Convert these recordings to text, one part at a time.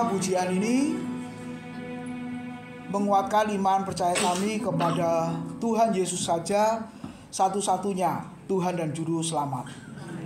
Semua pujian ini menguatkan iman percaya kami kepada Tuhan Yesus saja, satu-satunya Tuhan dan Juru Selamat.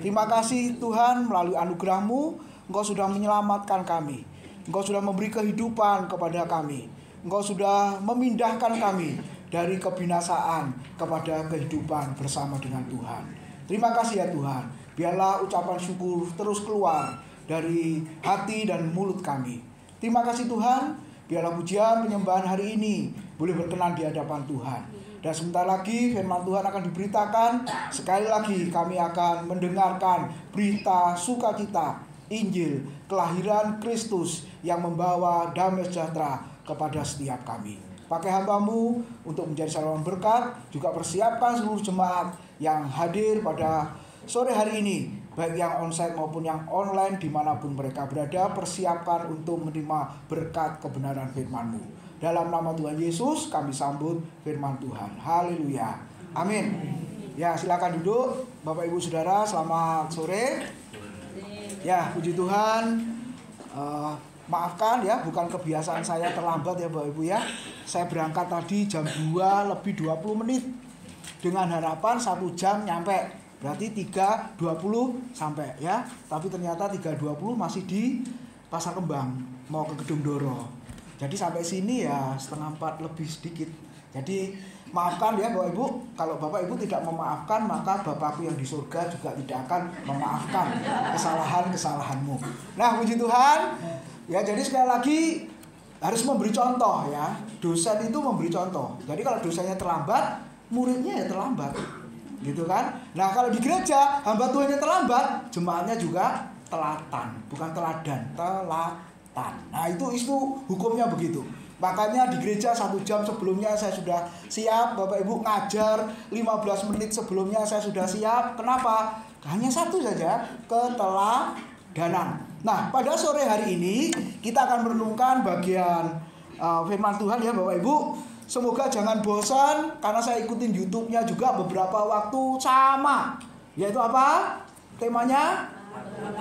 Terima kasih Tuhan, melalui anugerah-Mu Engkau sudah menyelamatkan kami. Engkau sudah memberi kehidupan kepada kami. Engkau sudah memindahkan kami dari kebinasaan kepada kehidupan bersama dengan Tuhan. Terima kasih ya Tuhan. Biarlah ucapan syukur terus keluar dari hati dan mulut kami. Terima kasih Tuhan. Biarlah pujian penyembahan hari ini boleh berkenan di hadapan Tuhan. Dan sebentar lagi firman Tuhan akan diberitakan. Sekali lagi kami akan mendengarkan berita sukacita Injil kelahiran Kristus yang membawa damai sejahtera kepada setiap kami. Pakai hamba-Mu untuk menjadi saluran berkat. Juga persiapkan seluruh jemaat yang hadir pada sore hari ini, baik yang onsite maupun yang online, dimanapun mereka berada. Persiapkan untuk menerima berkat kebenaran firman-Mu. Dalam nama Tuhan Yesus kami sambut firman Tuhan. Haleluya, amin. Ya, silakan duduk Bapak Ibu Saudara, selamat sore. Ya, puji Tuhan. Maafkan ya, bukan kebiasaan saya terlambat ya Bapak Ibu ya. Saya berangkat tadi jam 2 lebih 20 menit dengan harapan 1 jam nyampe. Berarti 3.20 sampai ya. Tapi ternyata 3.20 masih di Pasar Kembang, mau ke Gedung Doro. Jadi sampai sini ya 3:30 lebih sedikit. Jadi maafkan ya Bapak Ibu. Kalau Bapak Ibu tidak memaafkan, maka Bapakku yang di surga juga tidak akan memaafkan kesalahan-kesalahanmu. Nah, puji Tuhan. Ya, jadi sekali lagi harus memberi contoh ya. Dosen itu memberi contoh. Jadi kalau dosennya terlambat, muridnya ya terlambat. Gitu kan? Nah, kalau di gereja hamba Tuhannya terlambat, jemaatnya juga telatan, bukan teladan, telatan. Nah, itu hukumnya begitu. Makanya di gereja 1 jam sebelumnya saya sudah siap. Bapak Ibu ngajar 15 menit sebelumnya saya sudah siap. Kenapa? Hanya satu saja, keteladanan. Nah, pada sore hari ini kita akan merenungkan bagian firman Tuhan ya Bapak Ibu. Semoga jangan bosan, karena saya ikutin YouTube-nya juga beberapa waktu sama. Yaitu apa? Temanya,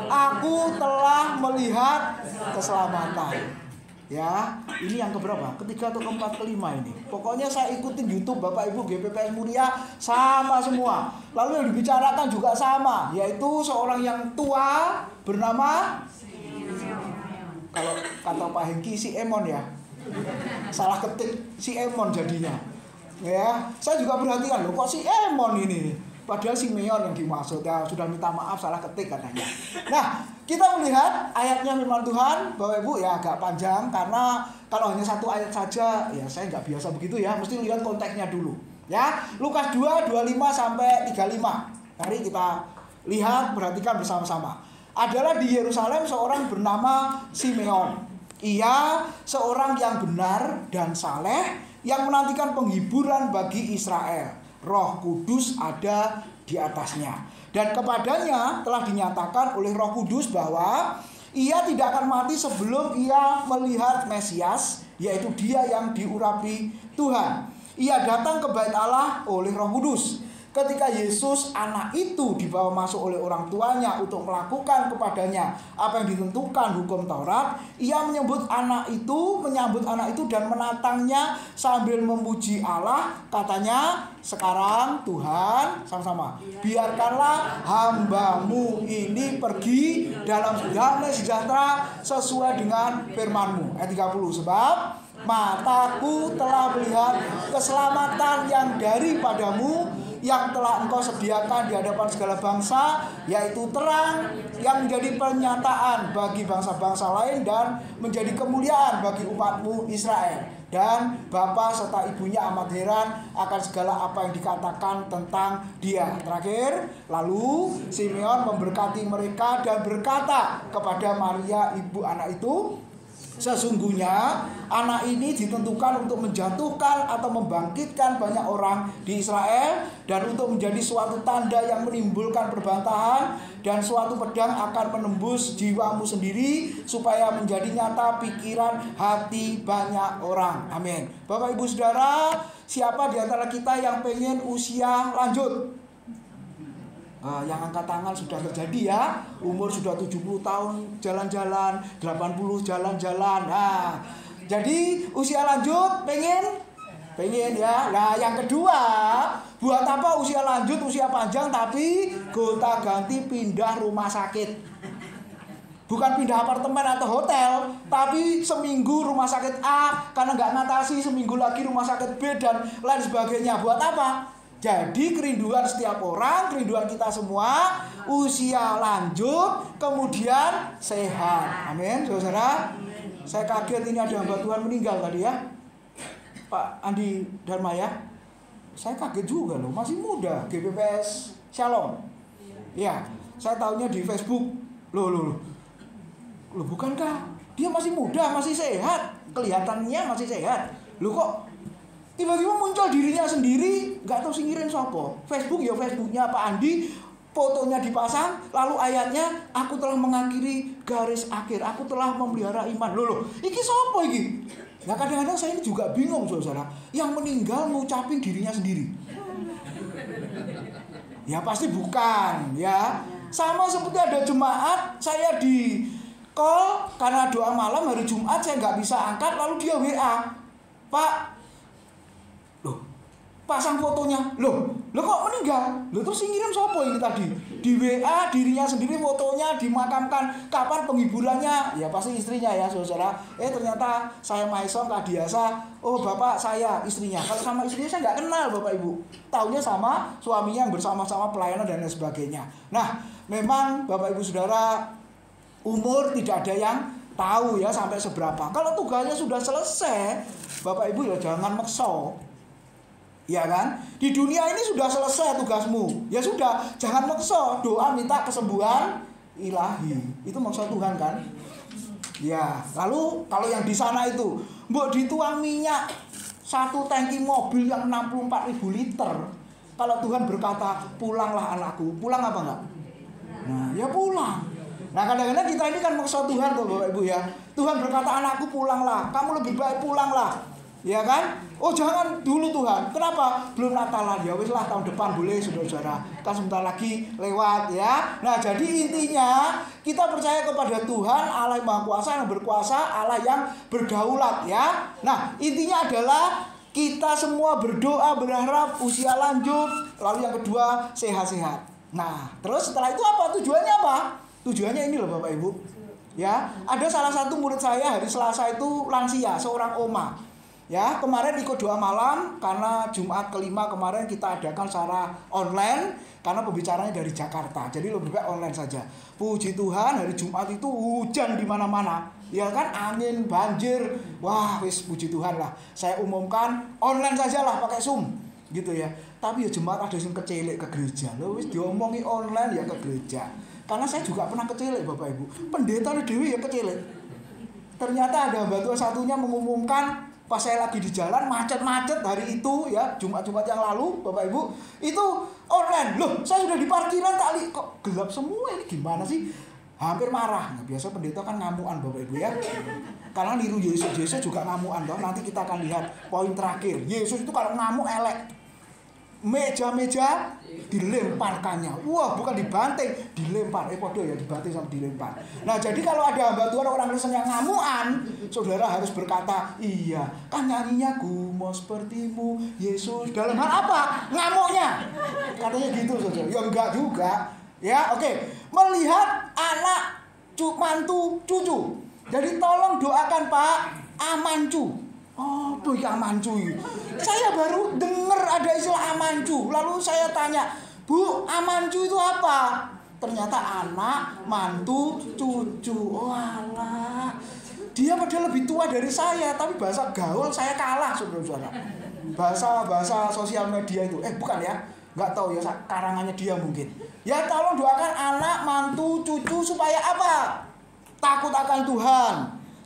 aku telah melihat keselamatan. Ya, ini yang keberapa? Ketiga atau keempat, kelima ini. Pokoknya saya ikutin YouTube Bapak Ibu GPPS Mulia sama semua. Lalu yang dibicarakan juga sama, yaitu seorang yang tua bernama, kalau kata Pak Hengki, si Emon ya. Salah ketik si Emon jadinya. Ya, saya juga perhatikan loh, kok si Emon ini. Padahal si Meon yang dimaksud. Ya, sudah minta maaf salah ketik katanya. Nah, kita melihat ayatnya firman Tuhan, Bapak Ibu ya agak panjang karena kalau hanya satu ayat saja ya saya nggak biasa begitu ya, mesti lihat konteksnya dulu. Ya, Lukas 2, 25 sampai 35. Mari kita lihat, perhatikan bersama-sama. Adalah di Yerusalem seorang bernama Simeon. Ia seorang yang benar dan saleh yang menantikan penghiburan bagi Israel. Roh Kudus ada di atasnya. Dan kepadanya telah dinyatakan oleh Roh Kudus bahwa ia tidak akan mati sebelum ia melihat Mesias, yaitu Dia yang diurapi Tuhan. Ia datang ke Bait Allah oleh Roh Kudus. Ketika Yesus anak itu dibawa masuk oleh orang tuanya untuk melakukan kepadanya apa yang ditentukan hukum Taurat, ia menyambut anak itu dan menatangnya sambil memuji Allah. Katanya, sekarang Tuhan, sama-sama, biarkanlah hamba-Mu ini pergi dalam damai sejahtera sesuai dengan firman-Mu. Ayat 30, sebab mataku telah melihat keselamatan yang daripadamu, yang telah Engkau sediakan di hadapan segala bangsa, yaitu terang yang menjadi pernyataan bagi bangsa-bangsa lain dan menjadi kemuliaan bagi umat-Mu Israel. Dan bapa serta ibunya amat heran akan segala apa yang dikatakan tentang dia. Terakhir, lalu Simeon memberkati mereka dan berkata kepada Maria ibu anak itu, sesungguhnya anak ini ditentukan untuk menjatuhkan atau membangkitkan banyak orang di Israel, dan untuk menjadi suatu tanda yang menimbulkan perbantahan, dan suatu pedang akan menembus jiwamu sendiri, supaya menjadi nyata pikiran hati banyak orang. Amin. Bapak Ibu Saudara, siapa di antara kita yang pengen usia lanjut? Yang angkat tangan sudah terjadi ya. Umur sudah 70 tahun jalan-jalan, 80 jalan-jalan. Nah, jadi usia lanjut pengen ya. Nah, yang kedua, buat apa usia lanjut, usia panjang tapi gonta-ganti pindah rumah sakit? Bukan pindah apartemen atau hotel, tapi seminggu rumah sakit A karena nggak ngatasi, seminggu lagi rumah sakit B dan lain sebagainya. Buat apa? Jadi kerinduan setiap orang, kerinduan kita semua, usia lanjut, kemudian sehat. Amin, saudara. Saya kaget ini ada hamba Tuhan meninggal tadi ya, Pak Andi Dharma ya. Saya kaget juga loh, masih muda, GPPS Shalom. Ya, saya tahunya di Facebook. Loh, bukankah dia masih muda, masih sehat, kelihatannya masih sehat. Loh kok tiba-tiba muncul dirinya sendiri, nggak tahu sing ngirim sopo. Facebook ya Facebooknya Pak Andi, fotonya dipasang, lalu ayatnya, aku telah mengakhiri garis akhir, aku telah memelihara iman. Loh, iki sopo iki? Nah kadang-kadang saya ini juga bingung saudara, yang meninggal ngucapin dirinya sendiri. Ya pasti bukan ya. Sama seperti ada jemaat, saya di call karena doa malam hari Jumat saya nggak bisa angkat, lalu dia WA, Pak, loh pasang fotonya, loh kok meninggal, loh terus ngirim sopo ini tadi, di WA dirinya sendiri fotonya dimakamkan, kapan penghiburannya, ya pasti istrinya ya saudara, ternyata saya Maison Kak Diasa, oh bapak saya istrinya, kalau sama istrinya saya nggak kenal bapak ibu, taunya sama suaminya yang bersama-sama pelayanan dan lain sebagainya. Nah memang bapak ibu saudara, umur tidak ada yang tahu ya sampai seberapa. Kalau tugasnya sudah selesai, bapak ibu ya jangan maksa. Ya kan? Di dunia ini sudah selesai tugasmu. Ya sudah, jangan maksa, doa minta kesembuhan ilahi. Itu maksud Tuhan kan? Ya, lalu kalau yang di sana itu, mbok dituang minyak 1 tangki mobil yang 64.000 liter. Kalau Tuhan berkata, "Pulanglah anakku." Pulang apa enggak? Nah, ya pulang. Nah kadang-kadang kita ini kan maksa Tuhan tuh Bapak Ibu ya. Tuhan berkata, "Anakku pulanglah, kamu lebih baik pulanglah." Ya kan? Oh jangan dulu Tuhan. Kenapa? Belum Natalan. Ya wis lah tahun depan boleh saudara-saudara. Kan sebentar lagi lewat ya. Nah jadi intinya kita percaya kepada Tuhan Allah yang Maha Kuasa, yang berkuasa, Allah yang berdaulat ya. Nah intinya adalah kita semua berdoa berharap usia lanjut. Lalu yang kedua sehat-sehat. Nah terus setelah itu apa? Tujuannya apa? Tujuannya ini loh Bapak Ibu. Ya, ada salah satu murid saya hari Selasa itu lansia, seorang oma. Ya, kemarin ikut doa malam karena Jumat kelima kemarin kita adakan secara online karena pembicaranya dari Jakarta. Jadi lebih baik online saja. Puji Tuhan hari Jumat itu hujan di mana-mana. Ya kan angin, banjir. Wah, wis puji Tuhan lah. Saya umumkan online saja lah pakai Zoom gitu ya. Tapi ya jemaat ada yang kecelek ke gereja. Loh wis diomongi online ya ke gereja. Karena saya juga pernah kecelek Bapak Ibu. Pendeta dewi ya kecelek. Ternyata ada hamba Tuhan satunya mengumumkan pas saya lagi di jalan macet-macet hari itu ya Jumat-Jumat yang lalu Bapak Ibu itu online. Loh saya sudah di parkiran kali kok gelap semua ini gimana sih? Hampir marah. Nah, biasa pendeta kan ngamuan Bapak Ibu ya. Karena niru Yesus juga ngamuan toh. Nanti kita akan lihat poin terakhir. Yesus itu kalau ngamuk elek. Meja-meja dilemparkannya. Wah, bukan dibanting, dilempar. Podo ya dibanting sama dilempar. Nah, jadi kalau ada hamba Tuhan orang Kristen yang ngamuan, saudara harus berkata, "Iya, kan nyanyinya ku mau sepertimu, Yesus." Dalam hal apa? Ngamuknya. Katanya gitu, saudara. Ya enggak juga. Ya, oke. Melihat anak, mantu, cucu. Jadi tolong doakan Pak amancu. Oh, tuh amancu. Saya baru dengar ada istilah amancu. Lalu saya tanya, "Bu, amancu itu apa?" Ternyata anak, mantu, cucu. Oh alah. Dia padahal lebih tua dari saya, tapi bahasa gaul saya kalah, saudara-saudara. Bahasa sosial media itu. Bukan ya. Nggak tahu ya, karangannya dia mungkin. Ya tolong doakan anak, mantu, cucu supaya apa? Takut akan Tuhan.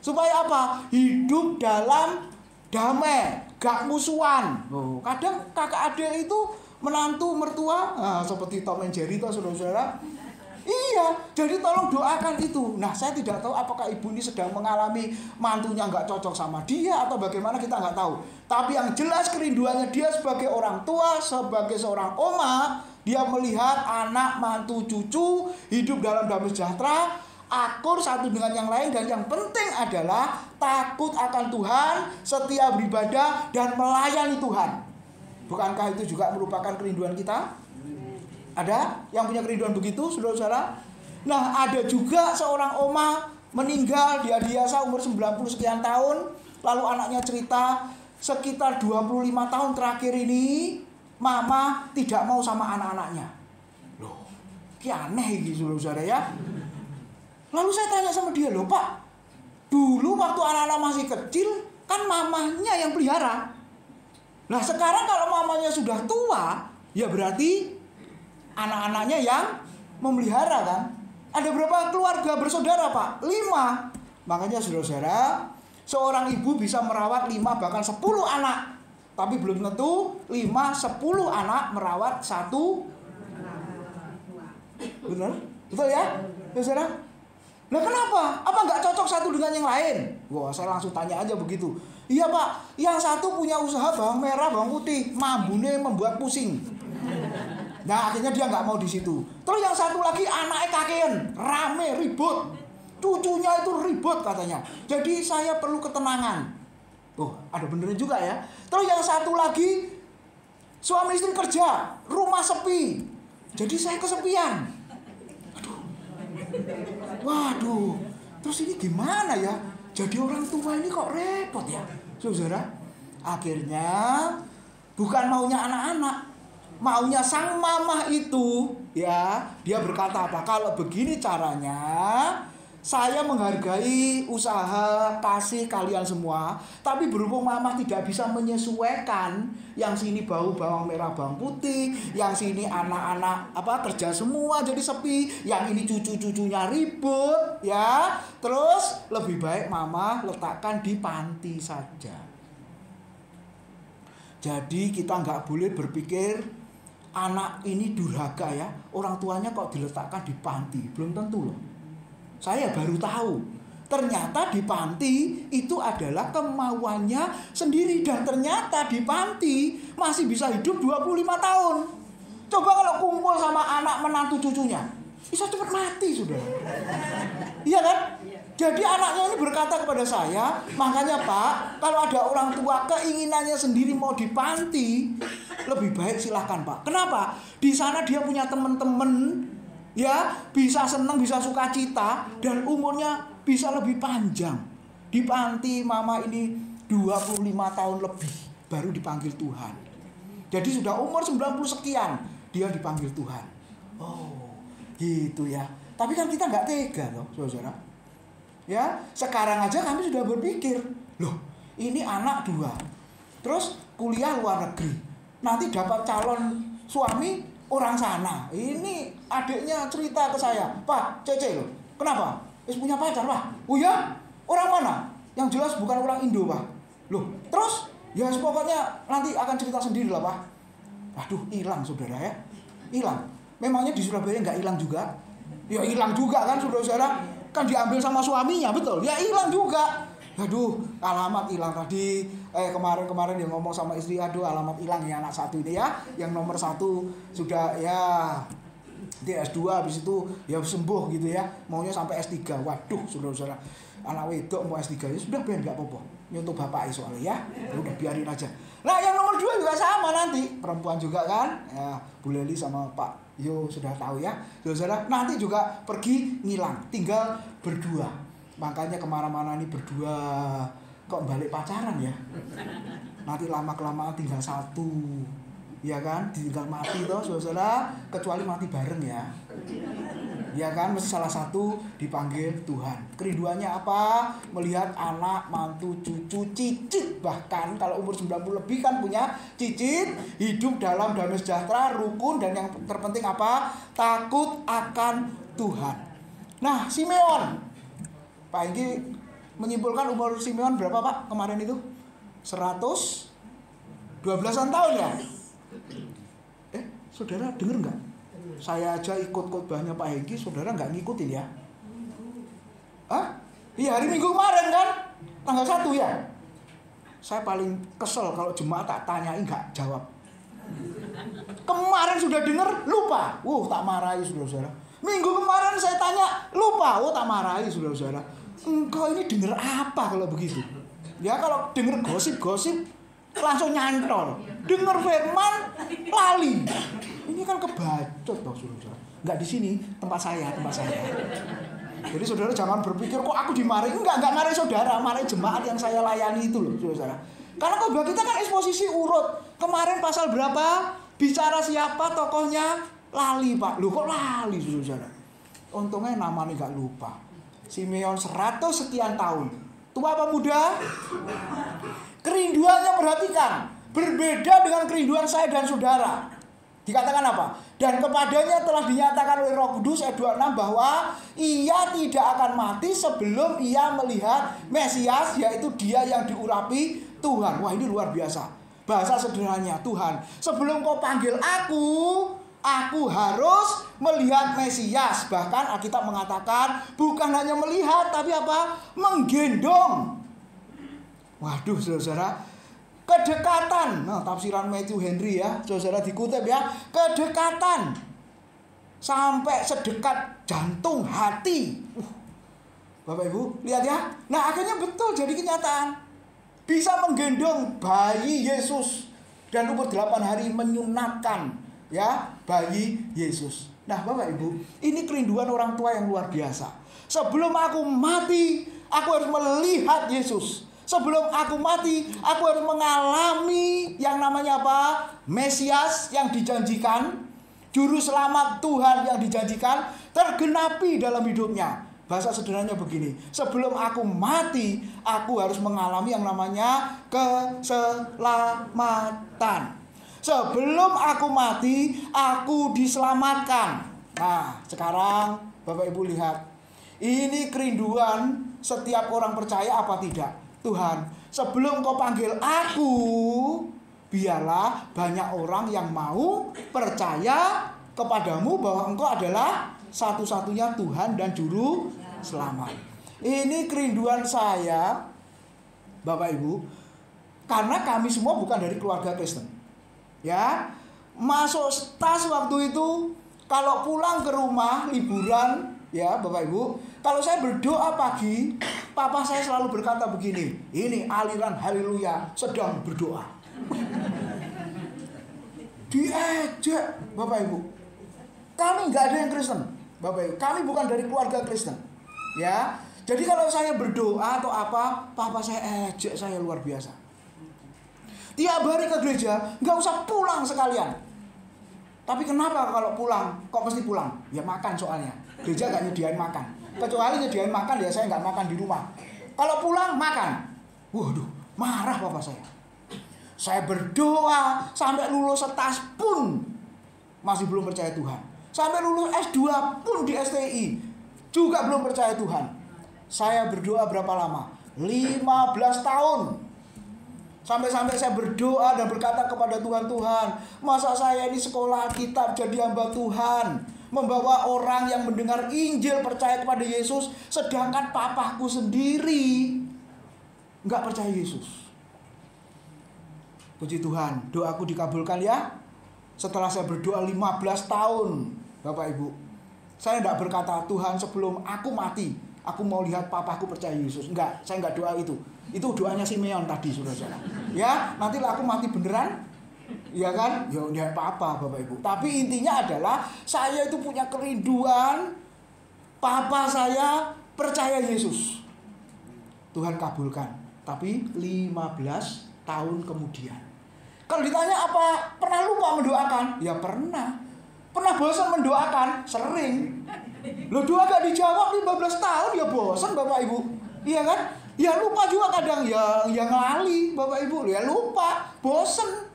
Supaya apa? Hidup dalam damai, gak musuhan. Oh, kadang kakak adik itu menantu mertua, seperti Tom and Jerry, saudara-saudara. Iya, jadi tolong doakan itu. Nah, saya tidak tahu apakah ibu ini sedang mengalami mantunya nggak cocok sama dia atau bagaimana, kita nggak tahu. Tapi yang jelas kerinduannya dia sebagai orang tua, sebagai seorang oma, Dia melihat anak, mantu, cucu hidup dalam damai sejahtera, akur satu dengan yang lain, dan yang penting adalah takut akan Tuhan, setia beribadah, dan melayani Tuhan. Bukankah itu juga merupakan kerinduan kita? Ada yang punya kerinduan begitu, saudara-saudara? Nah, ada juga seorang oma meninggal, dia dewasa umur 90 sekian tahun. Lalu anaknya cerita, sekitar 25 tahun terakhir ini mama tidak mau sama anak-anaknya. Loh, ini aneh ini, saudara-saudara ya. Lalu saya tanya sama dia, loh Pak, dulu waktu anak-anak masih kecil kan mamanya yang pelihara. Nah sekarang kalau mamanya sudah tua, ya berarti anak-anaknya yang memelihara kan. Ada berapa keluarga bersaudara Pak? 5. Makanya saudara-saudara, seorang ibu bisa merawat 5 bahkan 10 anak. Tapi belum tentu 5-10 anak merawat satu. Benar? Betul ya? Saudara? Nah kenapa? Apa nggak cocok satu dengan yang lain? Wah, saya langsung tanya aja begitu. Iya Pak, yang satu punya usaha bawang merah, bawang putih, mambune membuat pusing. Nah akhirnya dia nggak mau di situ. Terus yang satu lagi anaknya kakean, rame, ribut. Cucunya itu ribut katanya. Jadi saya perlu ketenangan. Oh, ada benernya juga ya. Terus yang satu lagi suami istri kerja, rumah sepi. Jadi saya kesepian. Waduh, terus ini gimana ya? Jadi orang tua ini kok repot ya, saudara? Akhirnya bukan maunya anak-anak, maunya sang mama itu, ya. Dia berkata apa? Kalau begini caranya, saya menghargai usaha kasih kalian semua, tapi berhubung mama tidak bisa menyesuaikan, yang sini bau bawang merah bawang putih, yang sini anak-anak kerja semua jadi sepi, yang ini cucu-cucunya ribut, ya. Terus lebih baik mama letakkan di panti saja. Jadi kita nggak boleh berpikir anak ini durhaka ya, orang tuanya kok diletakkan di panti, belum tentu loh. Saya baru tahu, ternyata di panti itu adalah kemauannya sendiri. Dan ternyata di panti masih bisa hidup 25 tahun. Coba kalau kumpul sama anak menantu cucunya, bisa cepat mati sudah. Iya kan? Jadi anaknya ini berkata kepada saya, makanya Pak, kalau ada orang tua keinginannya sendiri mau di panti, lebih baik silahkan Pak. Kenapa? Di sana dia punya teman-teman, ya, bisa senang, bisa sukacita, dan umurnya bisa lebih panjang. Di panti mama ini 25 tahun lebih baru dipanggil Tuhan. Jadi sudah umur 90 sekian dia dipanggil Tuhan. Oh, gitu ya. Tapi kan kita nggak tega loh, saudara. Ya, sekarang aja kami sudah berpikir, loh, ini anak 2, terus kuliah luar negeri, nanti dapat calon suami orang sana. Ini adiknya cerita ke saya, Pak, Cece loh, kenapa? Wis punya pacar Pak? Oh ya? Orang mana? Yang jelas bukan orang Indo Pak. Loh, terus? Ya pokoknya nanti akan cerita sendiri lah Pak. Waduh, hilang saudara ya. Hilang. Memangnya di Surabaya nggak hilang juga? Ya hilang juga kan saudara-saudara. Kan diambil sama suaminya, betul? Ya hilang juga. Aduh, alamat hilang tadi. Kemarin dia ngomong sama istri, aduh alamat hilang ya anak satu ini ya. Yang nomor 1 sudah ya di S2, habis itu ya sembuh gitu ya. Maunya sampai S3. Waduh, saudara-saudara. Anak wedok mau S3 ya sudah biar enggak apa-apa. Nyuntuk bapak soalnya ya. Udah biarin aja. Nah, yang nomor 2 juga sama nanti. Perempuan juga kan? Ya, Bu Leli sama Pak Yo sudah tahu ya. Saudara, nanti juga pergi ngilang, tinggal berdua. Makanya kemana-mana ini berdua. Kok balik pacaran ya? Nanti lama-kelamaan tinggal 1. Ya kan? Tinggal mati toh, saudara. Kecuali mati bareng ya. Ya kan? Mesti salah satu dipanggil Tuhan. Kerinduannya apa? Melihat anak, mantu, cucu, cicit. Bahkan kalau umur 90 lebih kan punya cicit. Hidup dalam damai sejahtera, rukun. Dan yang terpenting apa? Takut akan Tuhan. Nah, Simeon. Pak Enggi menyimpulkan umur Simeon berapa Pak kemarin itu? 112-an tahun ya? Saudara denger nggak? Saya aja ikut khotbahnya Pak Hengki, saudara nggak ngikutin ya? Hah? Iya, hari Minggu kemarin kan? Tanggal 1 ya? Saya paling kesel kalau jemaat tak tanyain nggak jawab. Kemarin sudah dengar, lupa. Tak marahi saudara-saudara. Minggu kemarin saya tanya, lupa. Tak marahi saudara-saudara. Engkau ini dengar apa kalau begitu? Ya kalau dengar gosip-gosip langsung nyantol. Dengar firman, lali. Ini kan kebacot toh saudara-saudara. Enggak di sini, tempat saya. Jadi saudara jangan berpikir kok aku dimarahi. Enggak marahi saudara, marahi jemaat yang saya layani itu loh saudara. Karena khotbah kita kan eksposisi urut. Kemarin pasal berapa? Bicara siapa tokohnya? Lali Pak. Loh kok lali saudara? Untungnya namanya gak lupa. Simeon 100 sekian tahun. Tua apa muda? Kerinduannya perhatikan. Berbeda dengan kerinduan saya dan saudara. Dikatakan apa? Dan kepadanya telah dinyatakan oleh Roh Kudus ayat 26 bahwa ia tidak akan mati sebelum ia melihat Mesias, yaitu dia yang diurapi Tuhan. Wah ini luar biasa. Bahasa sederhananya, Tuhan, sebelum kau panggil aku harus melihat Mesias. Bahkan Alkitab mengatakan bukan hanya melihat, tapi apa? Menggendong. Waduh saudara, kedekatan. Nah, tafsiran Matthew Henry ya, saudara dikutip ya, kedekatan sampai sedekat jantung hati. Bapak Ibu, lihat ya. Nah, akhirnya betul jadi kenyataan. Bisa menggendong bayi Yesus dan umur 8 hari menyunatkan ya bayi Yesus. Nah, Bapak Ibu, ini kerinduan orang tua yang luar biasa. Sebelum aku mati, aku harus melihat Yesus. Sebelum aku mati, aku harus mengalami yang namanya apa? Mesias yang dijanjikan, juru selamat Tuhan yang dijanjikan tergenapi dalam hidupnya. Bahasa sederhananya begini, sebelum aku mati, aku harus mengalami yang namanya keselamatan. Sebelum aku mati, aku diselamatkan. Nah, sekarang Bapak Ibu lihat, ini kerinduan setiap orang percaya apa tidak? Tuhan, sebelum kau panggil aku, biarlah banyak orang yang mau percaya kepadamu bahwa engkau adalah satu-satunya Tuhan dan Juru Selamat. Ini kerinduan saya, Bapak Ibu, karena kami semua bukan dari keluarga Kristen. Ya, masuk tas waktu itu, kalau pulang ke rumah liburan, ya Bapak Ibu, kalau saya berdoa pagi, papa saya selalu berkata begini, ini aliran haleluya sedang berdoa. Diejek Bapak Ibu. Kami nggak ada yang Kristen, Bapak Ibu. Kami bukan dari keluarga Kristen. Ya, jadi kalau saya berdoa atau apa, papa saya ejek saya luar biasa. Tiap hari ke gereja, nggak usah pulang sekalian. Tapi kenapa kalau pulang, kok mesti pulang? Ya makan soalnya. Gereja nggak nyediain makan. Kecuali nyediain makan ya saya nggak makan di rumah. Kalau pulang makan. Waduh, marah papa saya. Saya berdoa sampai lulus setas pun masih belum percaya Tuhan. Sampai lulus S2 pun di STI juga belum percaya Tuhan. Saya berdoa berapa lama? 15 tahun. Sampai-sampai saya berdoa dan berkata kepada Tuhan, Tuhan, masa saya ini sekolah kitab jadi hamba Tuhan, membawa orang yang mendengar Injil percaya kepada Yesus, sedangkan papaku sendiri nggak percaya Yesus. Puji Tuhan, doaku dikabulkan ya. Setelah saya berdoa 15 tahun, Bapak Ibu, saya tidak berkata, Tuhan sebelum aku mati, aku mau lihat papaku percaya Yesus. Enggak, saya enggak doa itu. Itu doanya Simeon tadi, saudara-saudara. Ya, nantilah aku mati beneran. Ya kan? Ya enggak apa-apa, Bapak Ibu. Tapi intinya adalah, saya itu punya kerinduan, papa saya percaya Yesus. Tuhan kabulkan. Tapi 15 tahun kemudian. Kalau ditanya apa, pernah lupa mendoakan? Ya pernah. Pernah bosan mendoakan? Sering. Loh doa gak dijawab 15 tahun ya bosan Bapak Ibu. Iya kan? Ya lupa juga kadang ya ngelali Bapak Ibu. Ya lupa, bosan.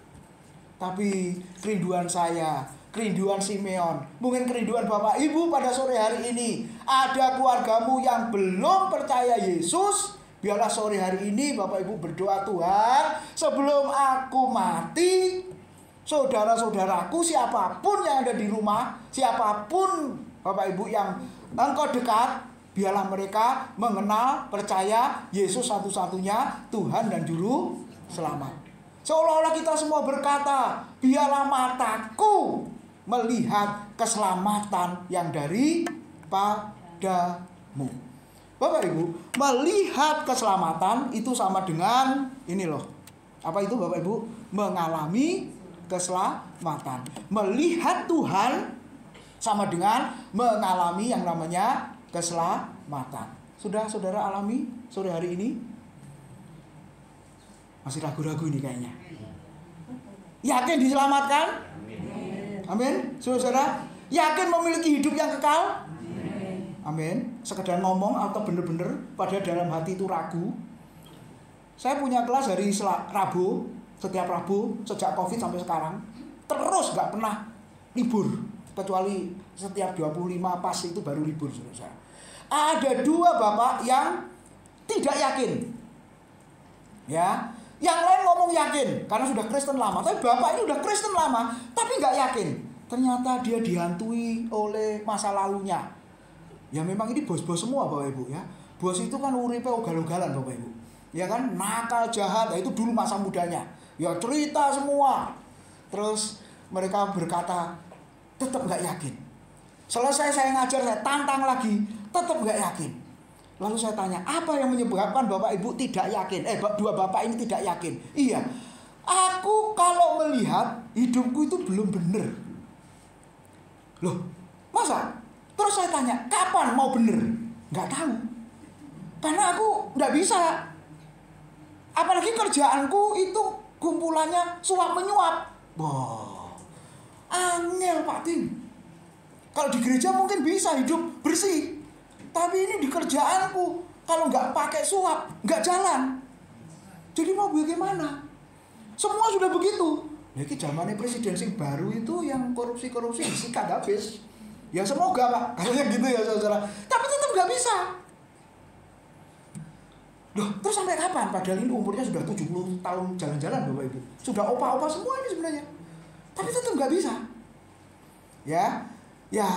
Tapi kerinduan saya, kerinduan Simeon, mungkin kerinduan Bapak Ibu pada sore hari ini. Ada keluargamu yang belum percaya Yesus. Biarlah sore hari ini Bapak Ibu berdoa, Tuhan, sebelum aku mati, saudara-saudaraku siapapun yang ada di rumah, siapapun Bapak Ibu yang engkau dekat, biarlah mereka mengenal, percaya Yesus satu-satunya Tuhan dan Juru Selamat. Seolah-olah kita semua berkata, biarlah mataku melihat keselamatan yang daripadamu. Bapak Ibu, melihat keselamatan itu sama dengan ini loh. Apa itu Bapak Ibu? Mengalami keselamatan. Melihat Tuhan sama dengan mengalami yang namanya keselamatan. Sudah saudara alami sore hari ini? Masih ragu-ragu ini kayaknya. Yakin diselamatkan? Amin. Saudara, yakin memiliki hidup yang kekal? Amin. Sekedar ngomong atau benar-benar pada dalam hati itu ragu? Saya punya kelas hari Rabu, setiap Rabu sejak Covid sampai sekarang, terus gak pernah libur, kecuali setiap 25 pas itu baru libur, saudara. Ada 2 bapak yang tidak yakin, ya. Yang lain ngomong yakin karena sudah Kristen lama, tapi bapak ini udah Kristen lama, tapi nggak yakin. Ternyata dia dihantui oleh masa lalunya. Ya memang ini bos-bos semua Bapak Ibu ya. Bos itu kan uripe ugal-ugalan Bapak Ibu. Ya kan, nakal, jahat, ya itu dulu masa mudanya. Ya cerita semua. Terus mereka berkata, tetap nggak yakin. Selesai saya ngajar, saya tantang lagi, tetap nggak yakin. Lalu saya tanya, apa yang menyebabkan Bapak Ibu tidak yakin? 2 bapak ini tidak yakin. Iya, aku kalau melihat hidupku itu belum benar. Loh, masa? Terus saya tanya, kapan mau benar? Nggak tahu. Karena aku nggak bisa. Apalagi kerjaanku itu kumpulannya suap menyuap. Wah, angel Pak Tim. Kalau di gereja mungkin bisa hidup bersih. Tapi ini di kerjaanku, kalau nggak pakai suap, nggak jalan. Jadi mau bagaimana? Semua sudah begitu. Ya ini zamannya presiden sing baru itu yang korupsi-korupsi disikat habis. Ya semoga Pak, kayaknya gitu ya saudara. Tapi tetap nggak bisa. Loh, terus sampai kapan? Padahal ini umurnya sudah 70 tahun jalan-jalan Bapak Ibu. Sudah opa-opa semua ini sebenarnya. Tapi tetap nggak bisa. Ya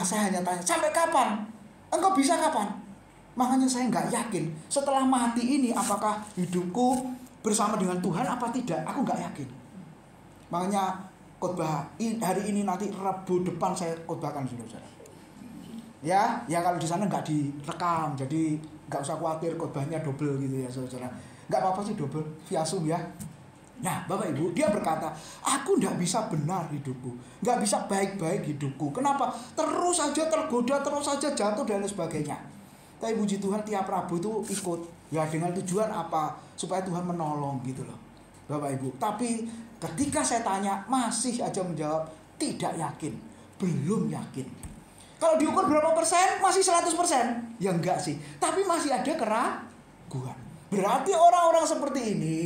saya hanya tanya, sampai kapan? Engkau bisa kapan? Makanya saya nggak yakin. Setelah mati ini, apakah hidupku bersama dengan Tuhan apa tidak? Aku nggak yakin. Makanya khotbah hari ini nanti Rabu depan saya khotbahkan saudara. Ya kalau di sana nggak direkam, jadi nggak usah khawatir khotbahnya double gitu ya saudara. Nggak apa-apa sih double via Zoom ya. Nah Bapak Ibu, dia berkata, aku nggak bisa benar hidupku, nggak bisa baik-baik hidupku. Kenapa? Terus saja tergoda, terus saja jatuh dan sebagainya. Tapi puji Tuhan tiap Rabu itu ikut, ya dengan tujuan apa? Supaya Tuhan menolong gitu loh Bapak Ibu. Tapi ketika saya tanya, masih aja menjawab tidak yakin, belum yakin. Kalau diukur berapa persen? Masih 100%? Ya enggak sih, tapi masih ada keraguan. Berarti orang-orang seperti ini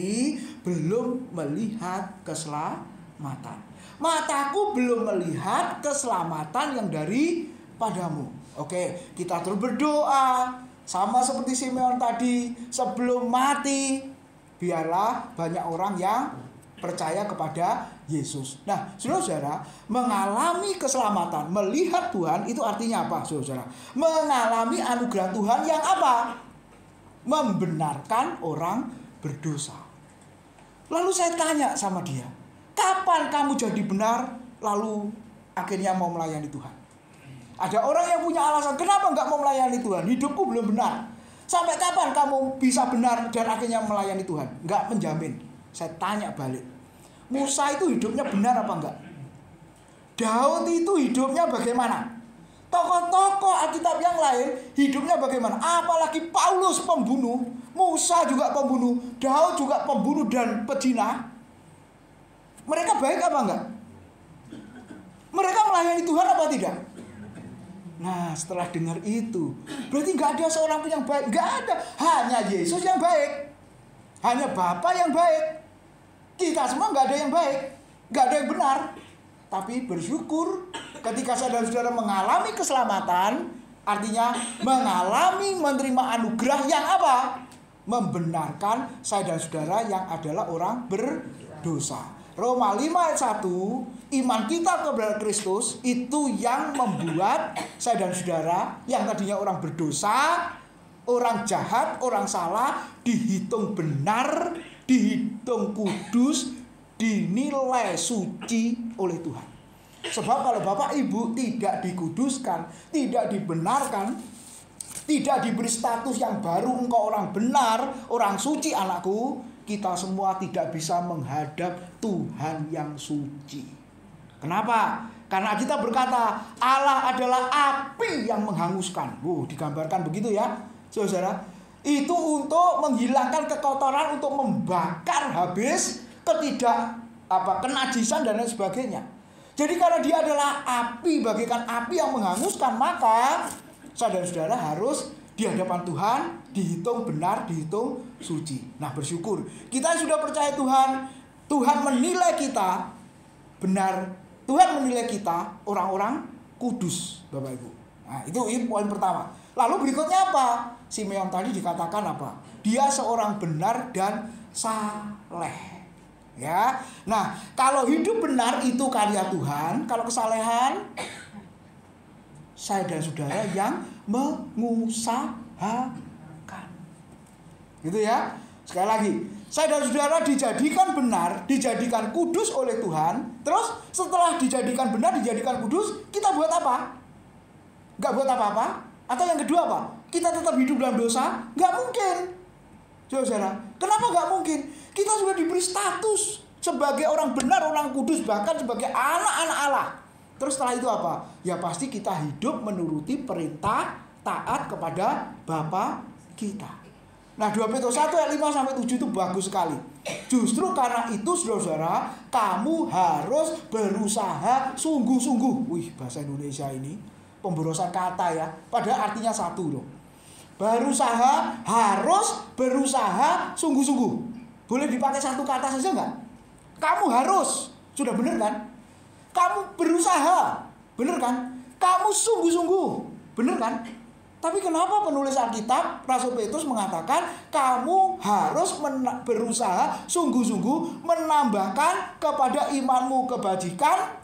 belum melihat keselamatan. Mataku belum melihat keselamatan yang daripadamu. Oke, kita terus berdoa. Sama seperti Simeon tadi, sebelum mati, biarlah banyak orang yang percaya kepada Yesus. Nah, saudara, mengalami keselamatan, melihat Tuhan, itu artinya apa, saudara? Mengalami anugerah Tuhan yang apa? Membenarkan orang berdosa. Lalu saya tanya sama dia, kapan kamu jadi benar lalu akhirnya mau melayani Tuhan? Ada orang yang punya alasan, kenapa nggak mau melayani Tuhan? Hidupku belum benar. Sampai kapan kamu bisa benar dan akhirnya melayani Tuhan? Nggak menjamin. Saya tanya balik, Musa itu hidupnya benar apa enggak? Daud itu hidupnya bagaimana? Tokoh-tokoh Alkitab yang lain hidupnya bagaimana? Apalagi Paulus pembunuh, Musa juga pembunuh, Daud juga pembunuh dan pezina. Mereka baik apa enggak? Mereka melayani Tuhan apa tidak? Nah setelah dengar itu, berarti enggak ada seorang pun yang baik. Enggak ada, hanya Yesus yang baik, hanya Bapa yang baik. Kita semua enggak ada yang baik, enggak ada yang benar. Tapi bersyukur ketika saudara-saudara mengalami keselamatan, artinya mengalami menerima anugerah yang apa? Membenarkan saya dan saudara yang adalah orang berdosa. Roma 5 ayat 1, iman kita kepada Kristus itu yang membuat saya dan saudara yang tadinya orang berdosa, orang jahat, orang salah, dihitung benar, dihitung kudus, dinilai suci oleh Tuhan. Sebab kalau Bapak Ibu tidak dikuduskan, tidak dibenarkan, tidak diberi status yang baru, engkau orang benar, orang suci anakku, kita semua tidak bisa menghadap Tuhan yang suci. Kenapa? Karena kita berkata Allah adalah api yang menghanguskan. Digambarkan begitu ya, saudara. Itu untuk menghilangkan kekotoran, untuk membakar habis kenajisan dan lain sebagainya. Jadi karena dia adalah api, bagaikan api yang menghanguskan, maka saudara-saudara harus di hadapan Tuhan dihitung benar, dihitung suci. Nah, bersyukur kita sudah percaya Tuhan. Tuhan menilai kita benar. Tuhan menilai kita orang-orang kudus, Bapak Ibu. Nah, itu poin pertama. Lalu berikutnya apa? Simeon tadi dikatakan apa? Dia seorang benar dan saleh. Ya. Nah, kalau hidup benar itu karya Tuhan, kalau kesalehan saya dan saudara yang mengusahakan. Gitu ya. Sekali lagi, saya dan saudara dijadikan benar, dijadikan kudus oleh Tuhan. Terus setelah dijadikan benar, dijadikan kudus, kita buat apa? Gak buat apa-apa? Atau yang kedua apa? Kita tetap hidup dalam dosa? Gak mungkin. Saudara, kenapa gak mungkin? Kita sudah diberi status sebagai orang benar, orang kudus, bahkan sebagai anak-anak Allah. Terus setelah itu apa? Ya pasti kita hidup menuruti perintah, taat kepada Bapa kita. Nah, 2 Petrus 1 ayat 5-7 itu bagus sekali. Justru karena itu saudara, kamu harus berusaha sungguh-sungguh. Bahasa Indonesia ini pemborosan kata ya. Padahal artinya satu loh. Berusaha, harus berusaha sungguh-sungguh. Boleh dipakai satu kata saja enggak? Kamu harus. Sudah benar kan? Kamu berusaha. Benar kan? Kamu sungguh-sungguh. Benar kan? Tapi kenapa penulis Alkitab, Rasul Petrus mengatakan kamu harus berusaha sungguh-sungguh menambahkan kepada imanmu kebajikan,